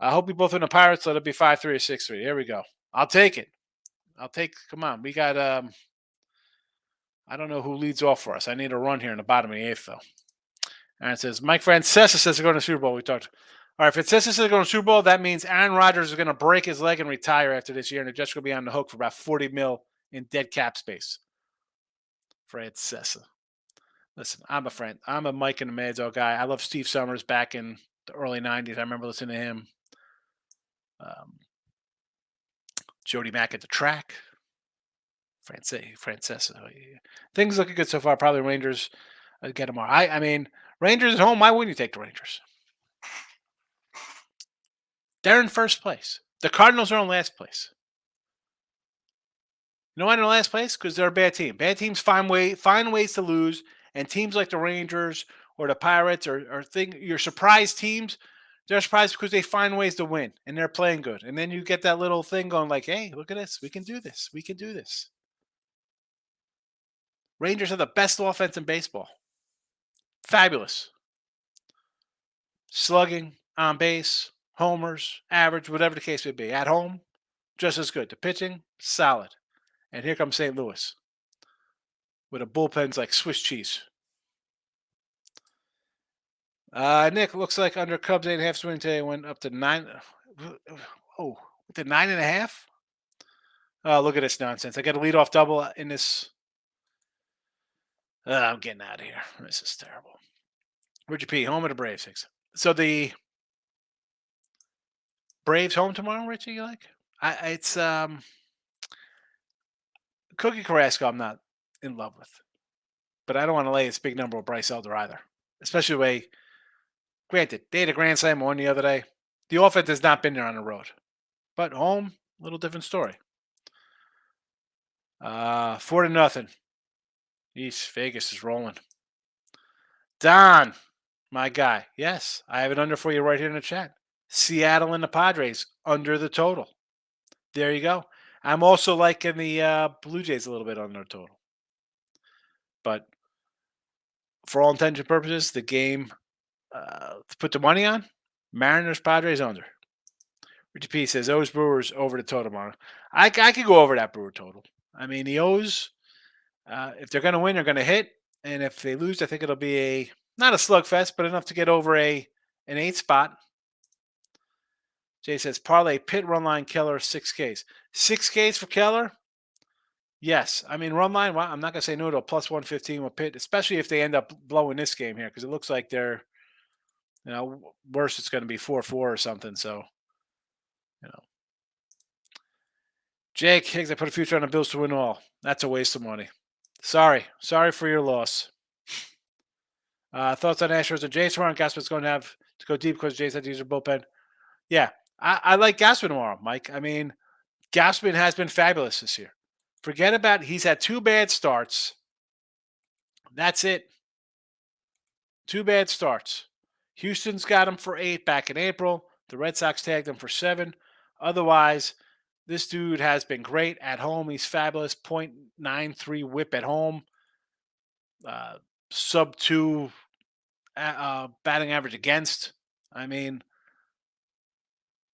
I hope we both win the Pirates. Let it be 5-3 or 6-3. Here we go. I'll take it. Come on. We got. I don't know who leads off for us. I need a run here in the bottom of the eighth, though. And it says Mike Francesa says they're going to Super Bowl. We talked. All right, Francesa says they're going to Super Bowl. That means Aaron Rodgers is going to break his leg and retire after this year, and they're just going to be on the hook for about 40 mil in dead cap space. Francesa. Listen, I'm a Mike and the Mad Dog guy. I love Steve Summers back in the early 90s. I remember listening to him. Jody Mack at the track. Francesa. Things looking good so far. Probably Rangers get them all. I mean, Rangers at home. Why wouldn't you take the Rangers? They're in first place. The Cardinals are in last place. You know why they're in last place? Because they're a bad team. Bad teams find ways to lose, and teams like the Rangers or the Pirates or your surprise teams, they're surprised because they find ways to win and they're playing good. And then you get that little thing going like, hey, look at this. We can do this. We can do this. Rangers are the best offense in baseball. Fabulous. Slugging, on base, homers, average, whatever the case may be. At home, just as good. The pitching, solid. And here comes St. Louis with a bullpen's like Swiss cheese. Nick, looks like under Cubs 8.5 swing today went up to 9. Oh, to 9.5? Oh, look at this nonsense. I got a leadoff double in this. I'm getting out of here. This is terrible. Richard P. Home of the Braves. So the Braves home tomorrow, Richie, you like? It's Cookie Carrasco I'm not in love with. But I don't want to lay this big number with Bryce Elder either. Especially the way Granted, they had a grand slam one the other day. The offense has not been there on the road. But home, a little different story. 4-0. East Vegas is rolling. Don, my guy. Yes, I have it under for you right here in the chat. Seattle and the Padres under the total. There you go. I'm also liking the Blue Jays a little bit under the total. But for all intents and purposes, the game to put the money on, Mariners, Padres under. Richie P says, O's Brewers over the total tomorrow. I could go over that Brewer total. I mean, the O's, if they're going to win, they're going to hit. And if they lose, I think it'll be not a slugfest, but enough to get over an 8 spot. Jay says, parlay Pitt run line Keller 6Ks. 6Ks for Keller? Yes. I mean, run line, well, I'm not going to say no to a plus 115 with Pitt, especially if they end up blowing this game here, because it looks like they're, worse, it's going to be 4-4 or something. So, Jake Higgs, I put a future on the Bills to win all. That's a waste of money. Sorry for your loss. Thoughts on Astros and Jace tomorrow? Gaspard's going to have to go deep because Jace had to use her bullpen. Yeah, I like Gaspard tomorrow, Mike. I mean, Gaspard has been fabulous this year. Forget about he's had 2 bad starts. That's it. 2 bad starts. Houston's got him for 8 back in April. The Red Sox tagged him for 7. Otherwise, this dude has been great at home. He's fabulous. .93 whip at home. Sub 2 batting average against. I mean,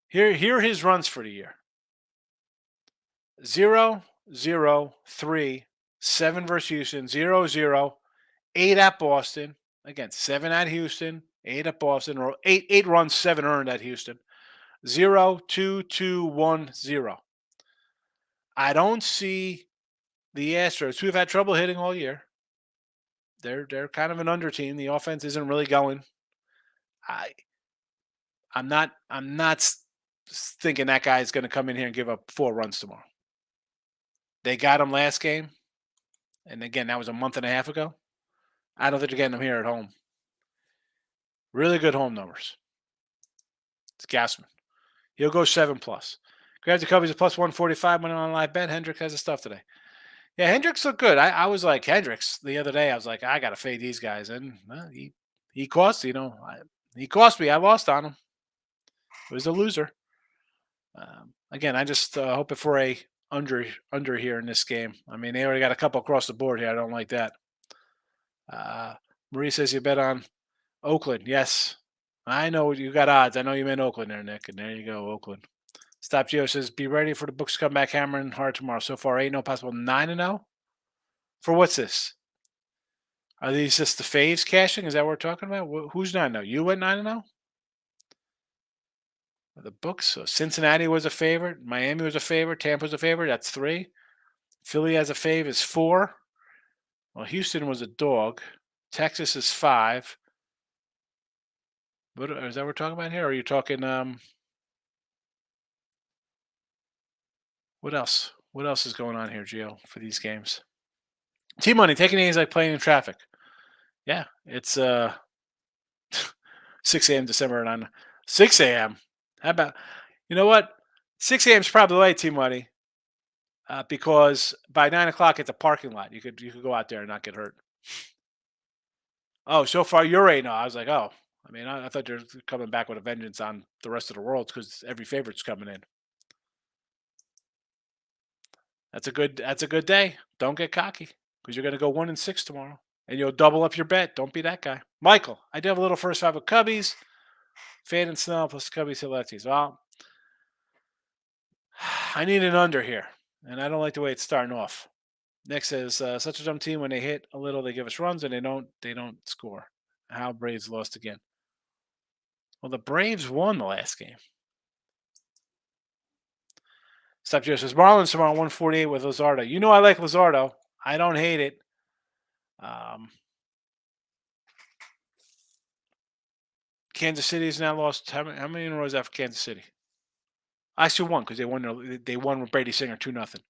here are his runs for the year. 0, 0, 3, 7 versus Houston, 0, 0, 8 at Boston. Again, 7 at Houston, 8 at Boston, or 8 runs, 7 earned at Houston. 0, 2, 2, 1, 0. I don't see the Astros, who have had trouble hitting all year. They're kind of an under team. The offense isn't really going. I'm not thinking that guy is going to come in here and give up 4 runs tomorrow. They got him last game, and again, that was a month and a half ago. I don't think they're getting him here at home. Really good home numbers. It's Gassman. He'll go 7+. Grabs the Cubbies a plus 145 money on live bet. Hendricks has his stuff today. Yeah, Hendricks looked good. I was like Hendricks the other day. I was like, I got to fade these guys, and he cost he cost me. I lost on him. It was a loser. Again, I just hoping for a under here in this game. I mean, they already got a couple across the board here. I don't like that. Marie says you bet on Oakland. Yes, I know you got odds. I know you meant Oakland there, Nick, and there you go, Oakland. Stop Geo says, be ready for the books to come back hammering hard tomorrow. So far, 8-0 possible 9-0. For what's this? Are these just the faves cashing? Is that what we're talking about? Who's 9-0? You went 9-0? The books. So Cincinnati was a favorite. Miami was a favorite. Tampa was a favorite. That's 3. Philly as a fave is 4. Well, Houston was a dog. Texas is 5. What is that what we're talking about here? Or are you talking what else? What else is going on here, Gio, for these games? T-Money, taking these like playing in traffic. Yeah, it's 6 a.m. December 9. 6 a.m. How about, you know what? 6 a.m. is probably late, T-Money, because by 9 o'clock it's a parking lot. You could go out there and not get hurt. Oh, so far you're 8-0. I was like, oh. I mean, I thought you're coming back with a vengeance on the rest of the world because every favorite's coming in. That's a good day. Don't get cocky because you're going to go 1-6 tomorrow, and you'll double up your bet. Don't be that guy, Michael. I did have a little first 5 with Cubbies, Fade and Snell plus Cubbies hit lefties. Well, I need an under here, and I don't like the way it's starting off. Next says such a dumb team when they hit a little, they give us runs, and they don't score. How Braves lost again. Well, the Braves won the last game. Stop Joe says Marlins tomorrow 148 with Luzardo. You know I like Luzardo. I don't hate it. Kansas City has now lost. How many in a row is that for Kansas City? Actually, 1 because they won with Brady Singer 2-0.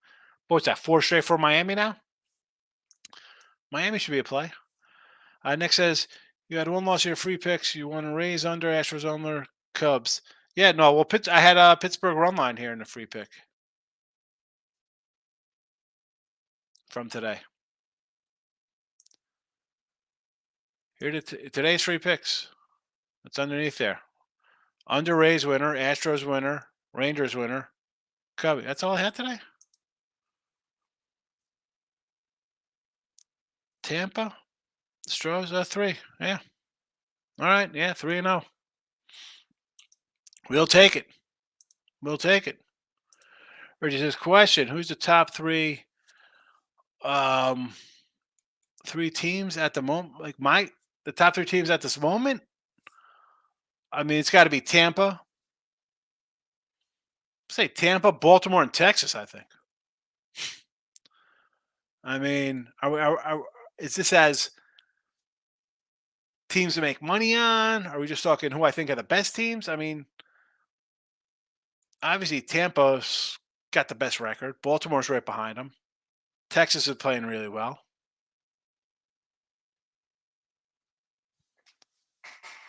What's that? 4 straight for Miami now. Miami should be a play. Next says You had one loss of your free picks. You want to raise under Astros under Cubs. Yeah, no. Well, I had a Pittsburgh run line here in the free pick from today. Here today's free picks. It's underneath there. Under Rays winner, Astros winner, Rangers winner, Cubby. That's all I had today. Tampa, Stros, 3. Yeah. All right. Yeah, 3-0. We'll take it. We'll take it. Reggie says, question: who's the top um, three teams at the moment? The top 3 teams at this moment. I mean, it's got to be Tampa. Say Tampa, Baltimore, and Texas. I think. I mean, is this as teams to make money on? Are we just talking who I think are the best teams? I mean, obviously Tampa's got the best record. Baltimore's right behind them. Texas is playing really well.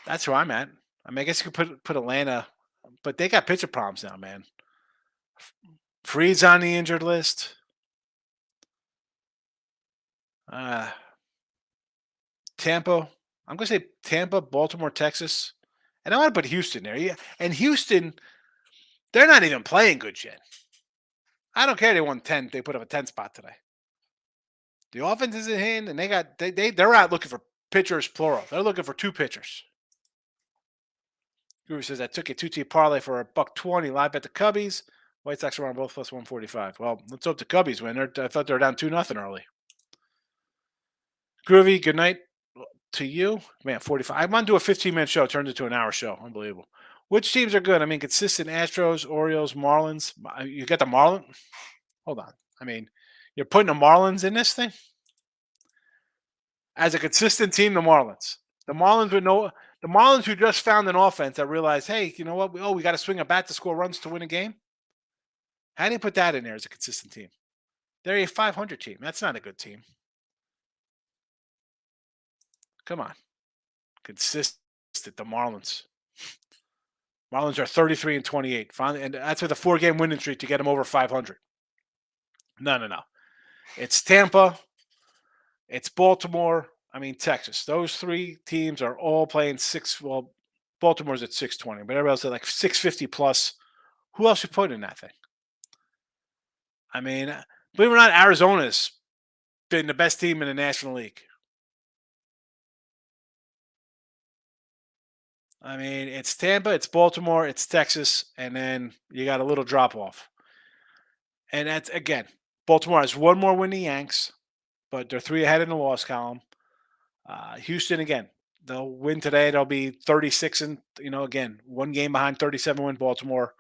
That's who I'm at. I mean, I guess you could put Atlanta, but they got pitcher problems now, man. Freed's on the injured list. Tampa. I'm going to say Tampa, Baltimore, Texas. And I want to put Houston there. Yeah. And Houston, they're not even playing good yet. I don't care. They won 10. They put up a 10 spot today. The offense isn't in, and they're out looking for pitchers, plural. They're looking for 2 pitchers. Guru says I took a 2-team parlay for $1.20 live at the Cubbies. White Sox are on both plus 145. Well, let's hope the Cubbies win. I thought they were down 2-0 early. Groovy, good night to you. Man, 45. I want to do a 15-minute show. Turned into an hour show. Unbelievable. Which teams are good? I mean, consistent Astros, Orioles, Marlins. You got the Marlins? Hold on. I mean, you're putting the Marlins in this thing? As a consistent team, the Marlins. The Marlins who just found an offense that realized, hey, you know what? We got to swing a bat to score runs to win a game. How do you put that in there as a consistent team? They're a 500 team. That's not a good team. Come on. Consistent, the Marlins. Marlins are 33-28. Finally, and that's with a 4-game winning streak to get them over 500. No. It's Tampa. It's Baltimore. I mean, Texas. Those 3 teams are all playing 6. Well, Baltimore's at 620, but everybody else is like 650 plus. Who else you put in that thing? I mean, believe it or not, Arizona's been the best team in the National League. I mean, it's Tampa, it's Baltimore, it's Texas, and then you got a little drop off. And that's, again, Baltimore has 1 more win than the Yanks, but they're 3 ahead in the loss column. Houston, again, they'll win today. They'll be 36 and, again, 1 game behind 37 win Baltimore.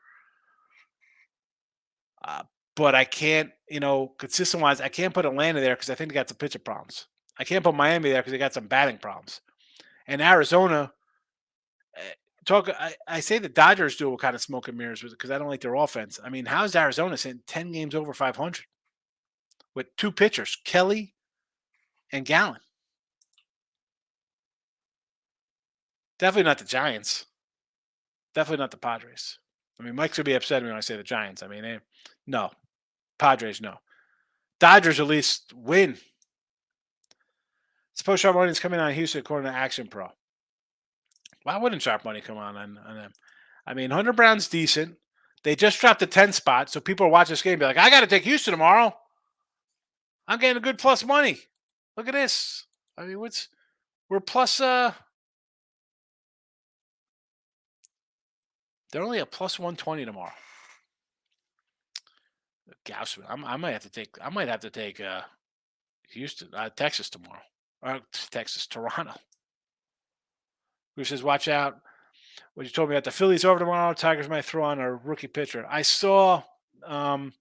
But I can't, consistent-wise, I can't put Atlanta there because I think they got some pitcher problems. I can't put Miami there because they got some batting problems. And Arizona, I say the Dodgers do what kind of smoke and mirrors with it because I don't like their offense. I mean, how's Arizona sitting 10 games over 500 with 2 pitchers, Kelly and Gallen? Definitely not the Giants. Definitely not the Padres. I mean, Mike's going to be upset when I say the Giants. I mean, no. Padres, no. Dodgers at least win. Suppose sharp money is coming on Houston according to Action Pro. Why wouldn't sharp money come on them? I mean, Hunter Brown's decent. They just dropped the 10 spot, so people are watching this game and be like, I got to take Houston tomorrow. I'm getting a good plus money. Look at this. I mean, we're plus they're only a plus 120 tomorrow. Gausman, I might have to take Houston, Texas tomorrow. Toronto. Who says, watch out. What you told me about the Phillies over tomorrow, Tigers might throw on a rookie pitcher. I saw that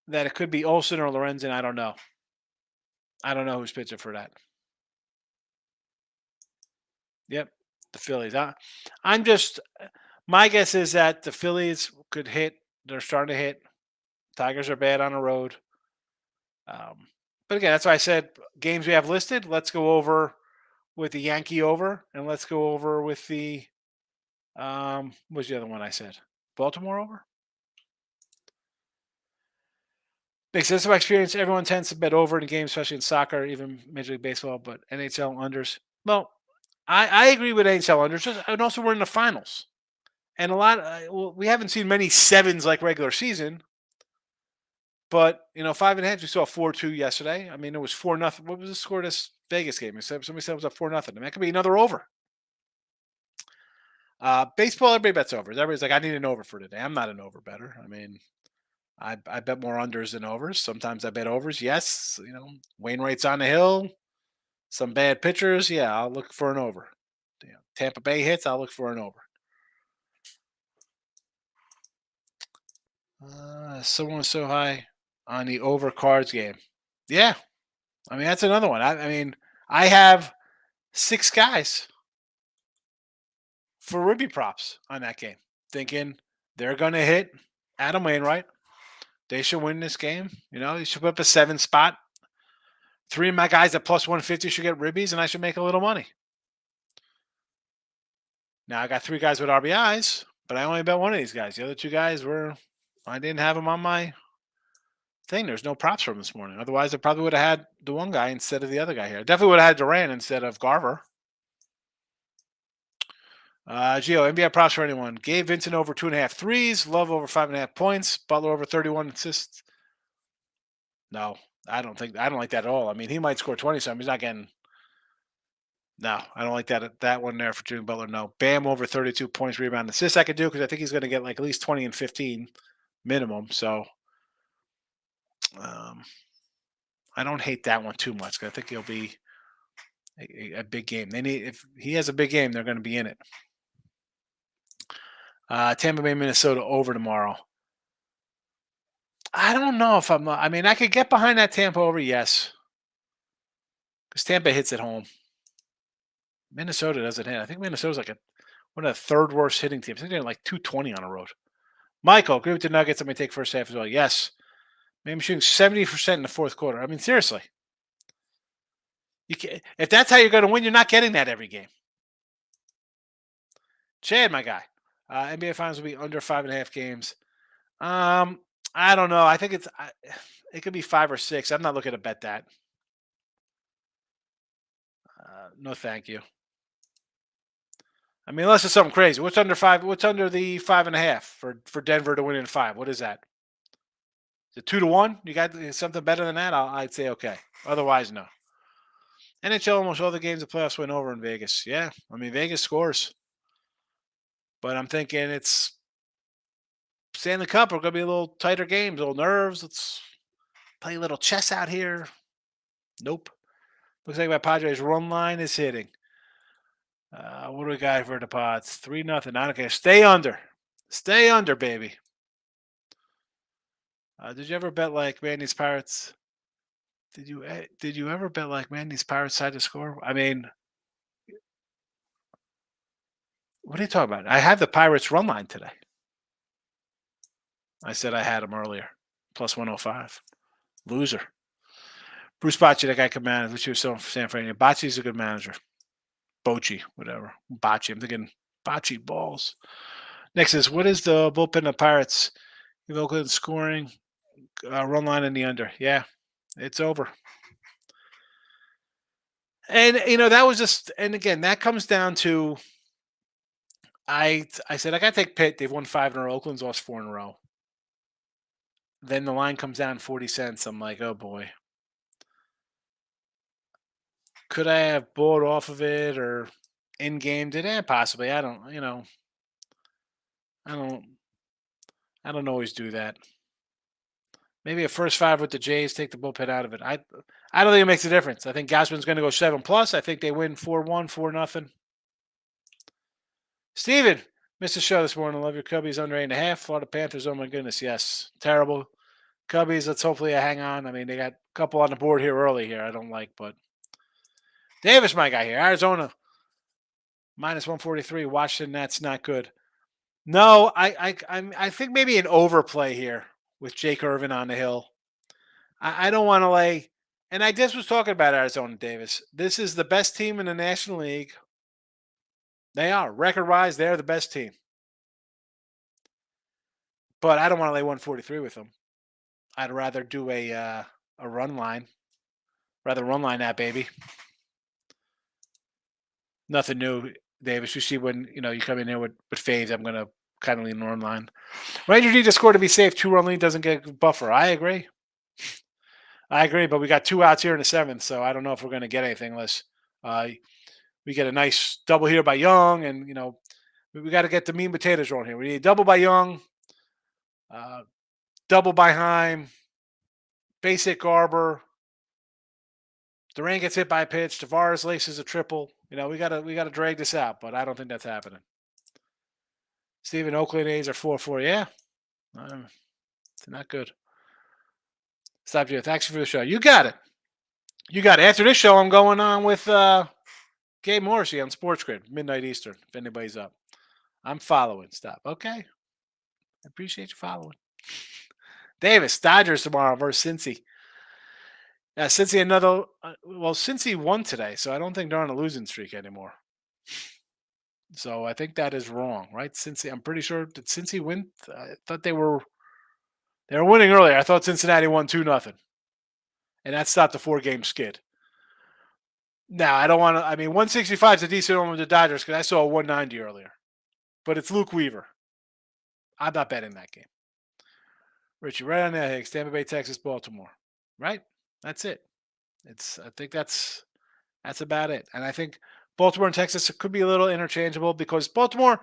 it could be Olsen or Lorenzen. I don't know. I don't know who's pitching for that. Yep, the Phillies. My guess is that the Phillies could hit. They're starting to hit. Tigers are bad on the road. But again, that's why I said games we have listed. Let's go over with the Yankee over, and let's go over with the what's the other one I said? Baltimore over. Big sense of my experience. Everyone tends to bet over in games, especially in soccer, even Major League Baseball, but NHL unders. Well, I agree with NHL unders, and also we're in the finals, and a lot. Well, we haven't seen many sevens like regular season, but 5.5. We saw 4-2 yesterday. I mean, it was 4-0. What was the score of this Vegas game? Somebody said it was a 4-0. That could be another over. Baseball, everybody bets overs. Everybody's like, I need an over for today. I'm not an over better. I mean, I bet more unders than overs. Sometimes I bet overs. Yes, Wainwright's on the hill. Some bad pitchers. Yeah, I'll look for an over. Tampa Bay hits. I'll look for an over. Someone was so high on the over cards game. Yeah, I mean that's another one. I mean, I have 6 guys for Ribby props on that game, thinking they're going to hit Adam Wainwright. They should win this game. They should put up a 7 spot. 3 of my guys at plus 150 should get ribbies, and I should make a little money. Now I got 3 guys with RBIs, but I only bet one of these guys. The other 2 guys I didn't have them on my thing. There's no props from this morning. Otherwise, I probably would have had the one guy instead of the other guy here. Definitely would have had Duran instead of Garver. Gio, NBA props for anyone. Gabe Vincent over 2.5 threes. Love over 5.5 points. Butler over 31 assists. No, I don't like that at all. I mean, he might score 20 something. He's not getting. No, I don't like that one there for Jimmy Butler. No, Bam over 32 points, rebound, assists. I could do because I think he's going to get like at least 20 and 15 minimum. So, I don't hate that one too much. I think he'll be a big game. If he has a big game, they're going to be in it. Tampa Bay, Minnesota over tomorrow. I don't know if I'm. I mean, I could get behind that Tampa over, yes, because Tampa hits at home. Minnesota doesn't hit. I think Minnesota's like one of the 3rd worst hitting teams. I think they're like 220 on the road. Michael, agree with the Nuggets. I'm going to take first half as well. Yes. Maybe I'm shooting 70% in the 4th quarter. I mean, seriously. If that's how you're going to win, you're not getting that every game. Chad, my guy. NBA Finals will be under 5.5 games. I don't know. I think it could be 5 or 6. I'm not looking to bet that. No, thank you. I mean, unless it's something crazy. What's under 5? What's under the 5.5 for Denver to win in 5? What is that? Is it 2-1? You got something better than that? I'd say okay. Otherwise, no. NHL almost all the games the playoffs went over in Vegas. Yeah, I mean Vegas scores, but I'm thinking it's Stanley Cup. Are going to be a little tighter games, little nerves. Let's play a little chess out here. Nope. Looks like my Padres run line is hitting. What do we got for the Pods? 3-0. I don't care. Stay under. Stay under, baby. Did you ever bet like man these Pirates? Did you ever bet like man these Pirates side to score? I mean, what are you talking about? I have the Pirates run line today. I said I had them earlier. Plus 105. Loser. Bruce Bocci, that guy could manage. Which was San Francisco. Bocci's a good manager. Bocci, whatever. Bocci. I'm thinking Bocci balls. Next is, what is the bullpen of Pirates? Oakland scoring. Run line in the under. Yeah, it's over. And, that was just, and again, that comes down to, I said, I got to take Pitt. They've won 5 in a row. Oakland's lost 4 in a row. Then the line comes down 40 cents. I'm like, oh boy. Could I have bought off of it or in game? Did I? Possibly. I don't, I don't always do that. Maybe a first 5 with the Jays, take the bullpen out of it. I don't think it makes a difference. I think Gausman's going to go 7+. I think they win 4-1, 4-0. Steven, missed the show this morning. Love your Cubbies under 8.5. Florida Panthers, oh my goodness, yes. Terrible. Cubbies, let's hopefully hang on. I mean, they got a couple on the board here early here I don't like, but Davis, my guy here. Arizona, minus 143. Washington, that's not good. No, I think maybe an overplay here with Jake Irvin on the hill. I don't want to lay And I just was talking about Arizona, Davis. This is the best team in the National League. They are. Record-wise, they're the best team. But I don't want to lay 143 with them. I'd rather do a run line. Rather run line that baby. Nothing new, Davis. You see when you come in here with faves, I'm gonna kind of lean run line. Rangers need to score to be safe. 2-run lead doesn't get buffer. I agree. I agree, but we got 2 outs here in the 7th, so I don't know if we're going to get anything unless we get a nice double here by Young, and we got to get the mean potatoes rolling here. We need a double by Young, uh, double by Heim, base hit Garber. Duran gets hit by a pitch. Tavares laces a triple. We gotta drag this out, but I don't think that's happening. Steven, Oakland A's are 4-4. Yeah, it's not good. Stop you. Thanks for the show. You got it. You got it. After this show, I'm going on with Gabe Morrissey on Sports Grid, midnight Eastern, if anybody's up. I'm following. Stop. Okay. I appreciate you following. Davis, Dodgers tomorrow versus Cincy. Yeah, Cincy another. Cincy won today, so I don't think they're on a losing streak anymore. So I think that is wrong, right? Cincy, I'm pretty sure. Did Cincy win? I thought they were winning earlier. I thought Cincinnati won 2-0, and that stopped the 4-game skid. Now I don't want to. I mean, 165 is a decent one with the Dodgers because I saw a 190 earlier, but it's Luke Weaver. I'm not betting that game. Richie, right on that, Hicks. Tampa Bay, Texas, Baltimore. Right? That's it. I think that's about it. And I think Baltimore and Texas could be a little interchangeable because Baltimore,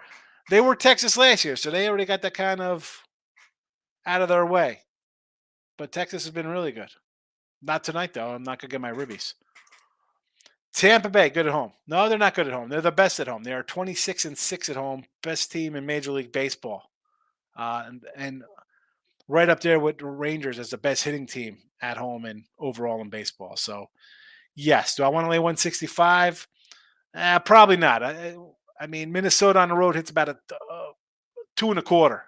they were Texas last year, so they already got that kind of out of their way. But Texas has been really good. Not tonight, though. I'm not going to get my ribbies. Tampa Bay, good at home. No, they're not good at home. They're the best at home. They are 26-6 at home. Best team in Major League Baseball. And right up there with the Rangers as the best hitting team at home and overall in baseball. So, yes. Do I want to lay 165? Probably not. I mean, Minnesota on the road hits about a 2.25.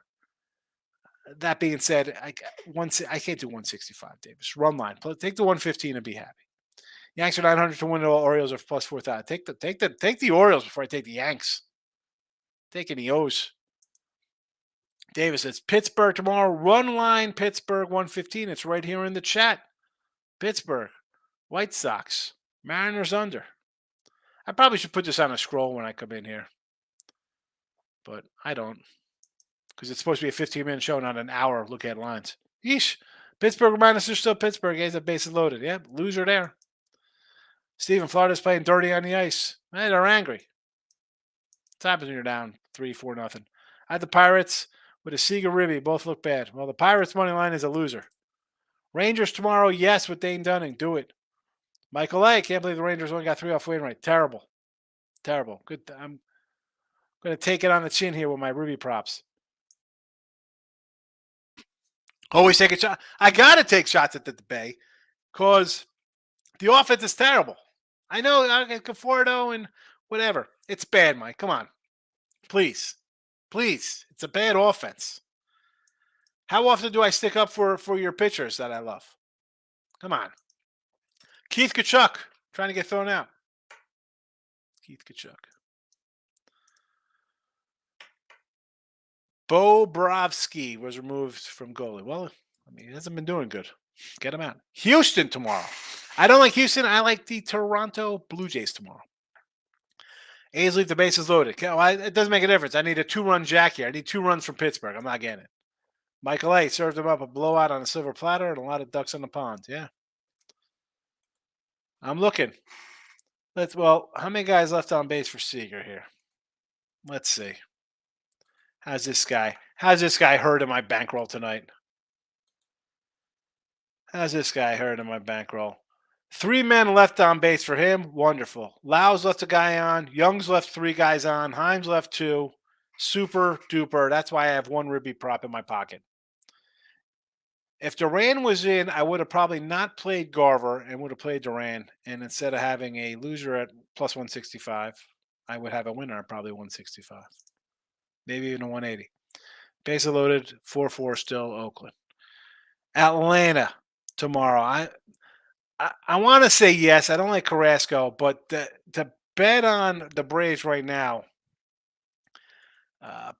That being said, I can't do 165, Davis. Run line. Take the 115 and be happy. Yanks are 900 to win. The Orioles are plus 4,000. Take the Orioles before I take the Yanks. Taking the O's. Davis says Pittsburgh tomorrow. Run line Pittsburgh 115. It's right here in the chat. Pittsburgh, White Sox, Mariners under. I probably should put this on a scroll when I come in here, but I don't because it's supposed to be a 15-minute show, not an hour. Look at lines. Yeesh. Pittsburgh minus are still Pittsburgh. A's have bases loaded. Yep, loser there. Steven, Florida's playing dirty on the ice. Hey, they're angry. What's happening when you're down 3-4-0? I had the Pirates with a Seager Ribby. Both look bad. Well, the Pirates' money line is a loser. Rangers tomorrow, yes, with Dane Dunning. Do it. Michael A. Can't believe the Rangers only got 3 off Wainwright. Terrible. Terrible. Good. I'm going to take it on the chin here with my Ruby props. Always take a shot. I got to take shots at the Bay because the offense is terrible. I know I get Conforto and whatever. It's bad, Mike. Come on. Please. Please. It's a bad offense. How often do I stick up for your pitchers that I love? Come on. Keith Kachuk trying to get thrown out. Keith Kachuk. Bobrovsky was removed from goalie. Well, I mean, he hasn't been doing good. Get him out. Houston tomorrow. I don't like Houston. I like the Toronto Blue Jays tomorrow. A's leave the bases loaded. It doesn't make a difference. I need a 2-run jack here. I need 2 runs from Pittsburgh. I'm not getting it. Michael A. served him up a blowout on a silver platter and a lot of ducks in the pond. Yeah. I'm looking. How many guys left on base for Seager here? Let's see. How's this guy hurt in my bankroll tonight? How's this guy hurt in my bankroll? 3 men left on base for him. Wonderful. Lau's left a guy on. Young's left 3 guys on. Himes left 2. Super duper. That's why I have 1 Ribby prop in my pocket. If Duran was in, I would have probably not played Garver and would have played Duran. And instead of having a loser at plus 165, I would have a winner at probably 165. Maybe even a 180. Base loaded, 4-4 still Oakland. Atlanta tomorrow. I want to say yes. I don't like Carrasco, but to bet on the Braves right now,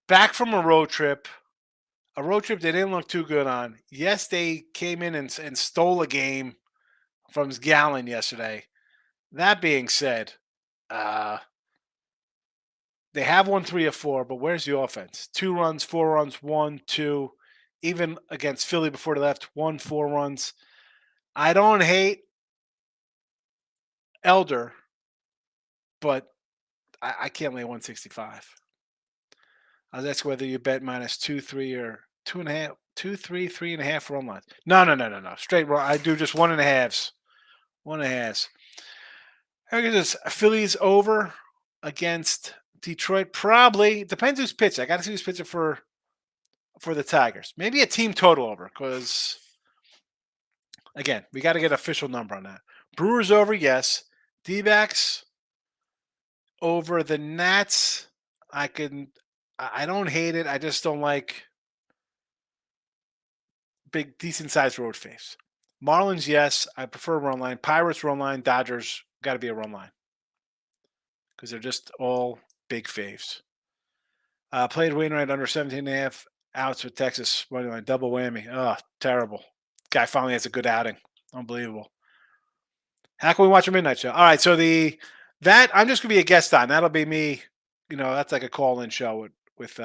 back from a road trip they didn't look too good on. Yes, they came in and stole a game from Gallon yesterday. That being said, uh, they have won 3 or 4, but where's the offense? 2 runs, 4 runs, 1, 2. Even against Philly before they left, 1, 4 runs. I don't hate Elder, but I can't lay 165. That's whether you bet minus 2, 3, or 2.5, 2, 3, 3.5 run lines. No. Straight run. I do just 1.5s. 1.5s. I guess this Phillies over against Detroit. Probably depends who's pitching. I got to see who's pitching for the Tigers. Maybe a team total over because again we got to get an official number on that. Brewers over, yes. D-backs over the Nats. I don't hate it. I just don't like big, decent sized road faves. Marlins, yes. I prefer run line. Pirates, run line. Dodgers, got to be a run line because they're just all big faves. Played Wainwright under 17.5 outs with Texas money line. Double whammy. Oh, terrible. Guy finally has a good outing. Unbelievable. How can we watch a midnight show? All right, so that I'm just gonna be a guest on. That'll be me. That's like a call-in show with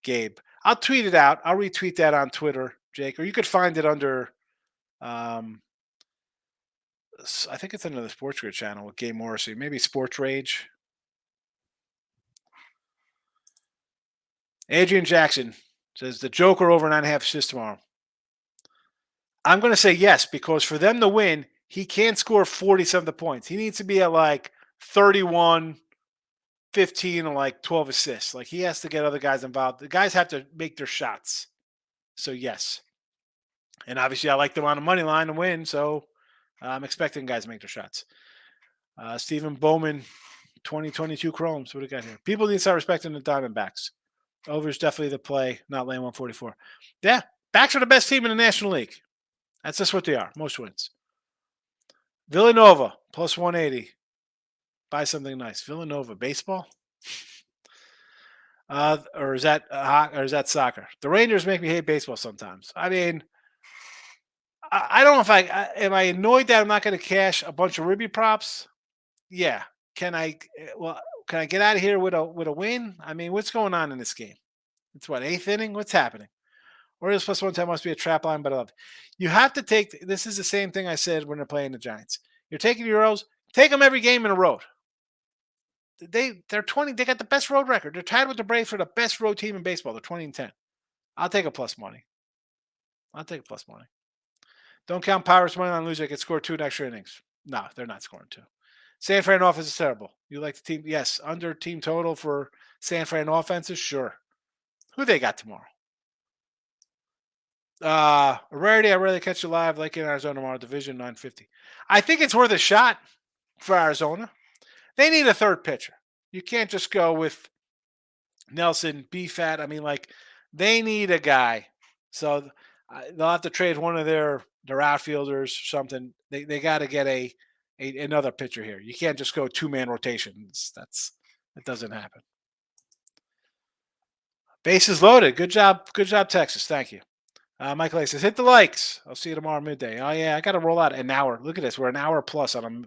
Gabe. I'll tweet it out. I'll retweet that on Twitter, Jake, or you could find it under. Um, I think it's under the Sports Grid channel with Gabe Morrissey. Maybe Sports Rage. Adrian Jackson says the Joker over 9.5 assists tomorrow. I'm going to say yes because for them to win, he can't score 40-something points. He needs to be at like 31, 15, and like 12 assists. Like he has to get other guys involved. The guys have to make their shots. So yes. And obviously I like them on the money line to win. So I'm expecting guys to make their shots. Stephen Bowman, 2022 Chromes. What do we got here? People need to start respecting the Diamondbacks. Over is definitely the play, not laying 144. Yeah, backs are the best team in the National League. That's just what they are. Most wins. Villanova, plus 180. Buy something nice. Villanova, baseball? Or is that soccer? The Rangers make me hate baseball sometimes. I mean, I don't know if am I annoyed that I'm not going to cash a bunch of Ribby props? Yeah. Can I get out of here with a win? I mean, what's going on in this game? It's what, 8th inning? What's happening? Orioles plus 110 must be a trap line, but I love it. You have to take this is the same thing I said when they're playing the Giants. You're taking your Orioles, take them every game in a road. They're 20. They got the best road record. They're tied with the Braves for the best road team in baseball. They're 20-10. I'll take a plus money. Don't count Pirates money on losing. They could score 2 in extra innings. No, they're not scoring 2. San Fran offense is terrible. You like the team? Yes. Under team total for San Fran offenses? Sure. Who they got tomorrow? A rarity. I rarely catch you live like in Arizona tomorrow. Division 950. I think it's worth a shot for Arizona. They need a third pitcher. You can't just go with Nelson, B-Fat. I mean, like, they need a guy. So they'll have to trade one of their outfielders or something. They got to get another pitcher here. You can't just go 2-man rotations. That doesn't happen. Bases loaded. Good job, Texas. Thank you. Michael A says, hit the likes. I'll see you tomorrow midday. Oh, yeah, I got to roll out an hour. Look at this. We're an hour plus on a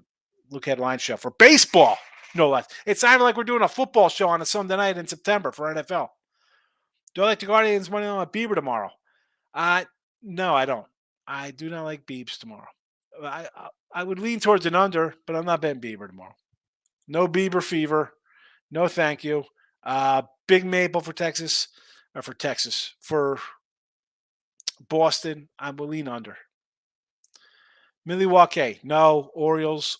look at line show for baseball. No less. It's not like we're doing a football show on a Sunday night in September for NFL. Do I like the Guardians money on Bieber tomorrow? No, I don't. I do not like Biebs tomorrow. I would lean towards an under, but I'm not betting Bieber tomorrow. No Bieber fever. No, thank you. Big Maple for Texas. For Boston, I will lean under. Milwaukee, no. Orioles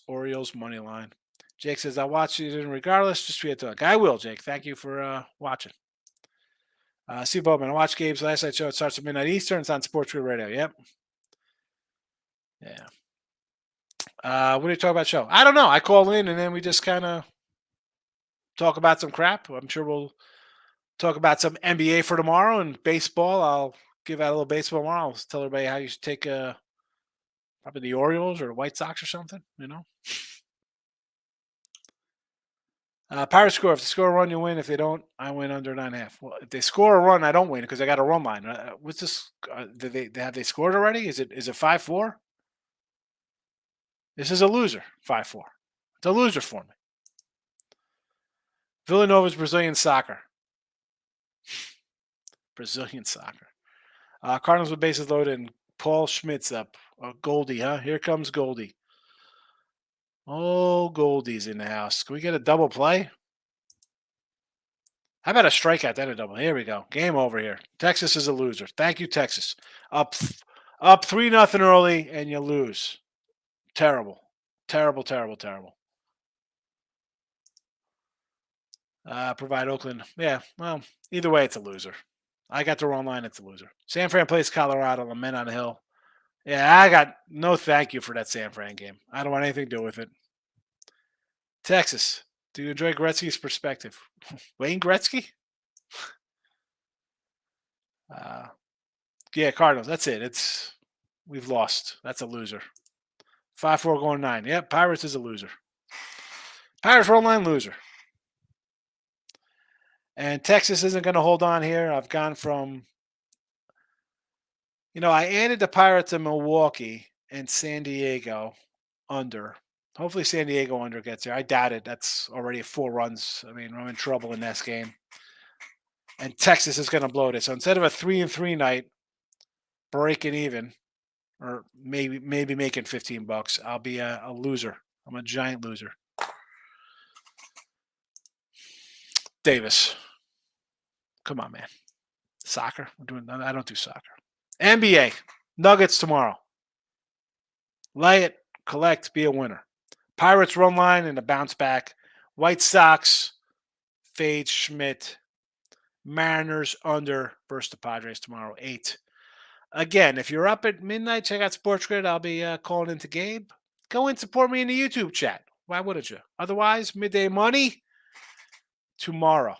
money line. Jake says, I'll watch it regardless. Just tweet it. I will, Jake. Thank you for watching. Steve Bowman, I watched Gabe's last night show. It starts at midnight Eastern. It's on Sports Grid Radio. Yep. Yeah. What do you talk about show? I don't know. I call in and then we just kind of talk about some crap. I'm sure we'll talk about some NBA for tomorrow and baseball. I'll give out a little baseball tomorrow. I'll tell everybody how you should take Probably the Orioles or the White Sox or something, Pirates score. If they score a run, you win. If they don't, I win under 9.5. Well, if they score a run, I don't win because I got a run line. What's this? Have they scored already? Is it 5-4? This is a loser. 5-4. It's a loser for me. Villanova's Brazilian soccer. Brazilian soccer. Cardinals with bases loaded and Paul Schmidt's up. Goldie, huh? Here comes Goldie. Oh, Goldie's in the house. Can we get a double play? How about a strikeout, then a double? Here we go. Game over here. Texas is a loser. Thank you, Texas. Up 3-0 early, and you lose. Terrible. Terrible, terrible, terrible. Provide Oakland. Yeah, well, either way, it's a loser. I got the wrong line. It's a loser. San Fran plays Colorado. Lament on the hill. Yeah, I got no thank you for that San Fran game. I don't want anything to do with it. Texas. Do you enjoy Gretzky's perspective? Wayne Gretzky? Yeah, Cardinals. That's it. We've lost. That's a loser. 5-4 going 9. Yep, Pirates is a loser. Pirates roll line loser. And Texas isn't going to hold on here. I've gone from, I added the Pirates in Milwaukee and San Diego under. Hopefully San Diego under gets there. I doubt it. That's already 4 runs. I mean, I'm in trouble in this game. And Texas is going to blow this. So instead of a 3-3 night, breaking even, or maybe making $15, I'll be a loser. I'm a giant loser. Davis. Come on, man. Soccer? I don't do soccer. NBA. Nuggets tomorrow. Lay it, collect, be a winner. Pirates run line and a bounce back. White Sox, fade Schmidt. Mariners under versus the Padres tomorrow, 8. Again, if you're up at midnight, check out Sports Grid. I'll be calling into Gabe. Go and support me in the YouTube chat. Why wouldn't you? Otherwise, midday money tomorrow.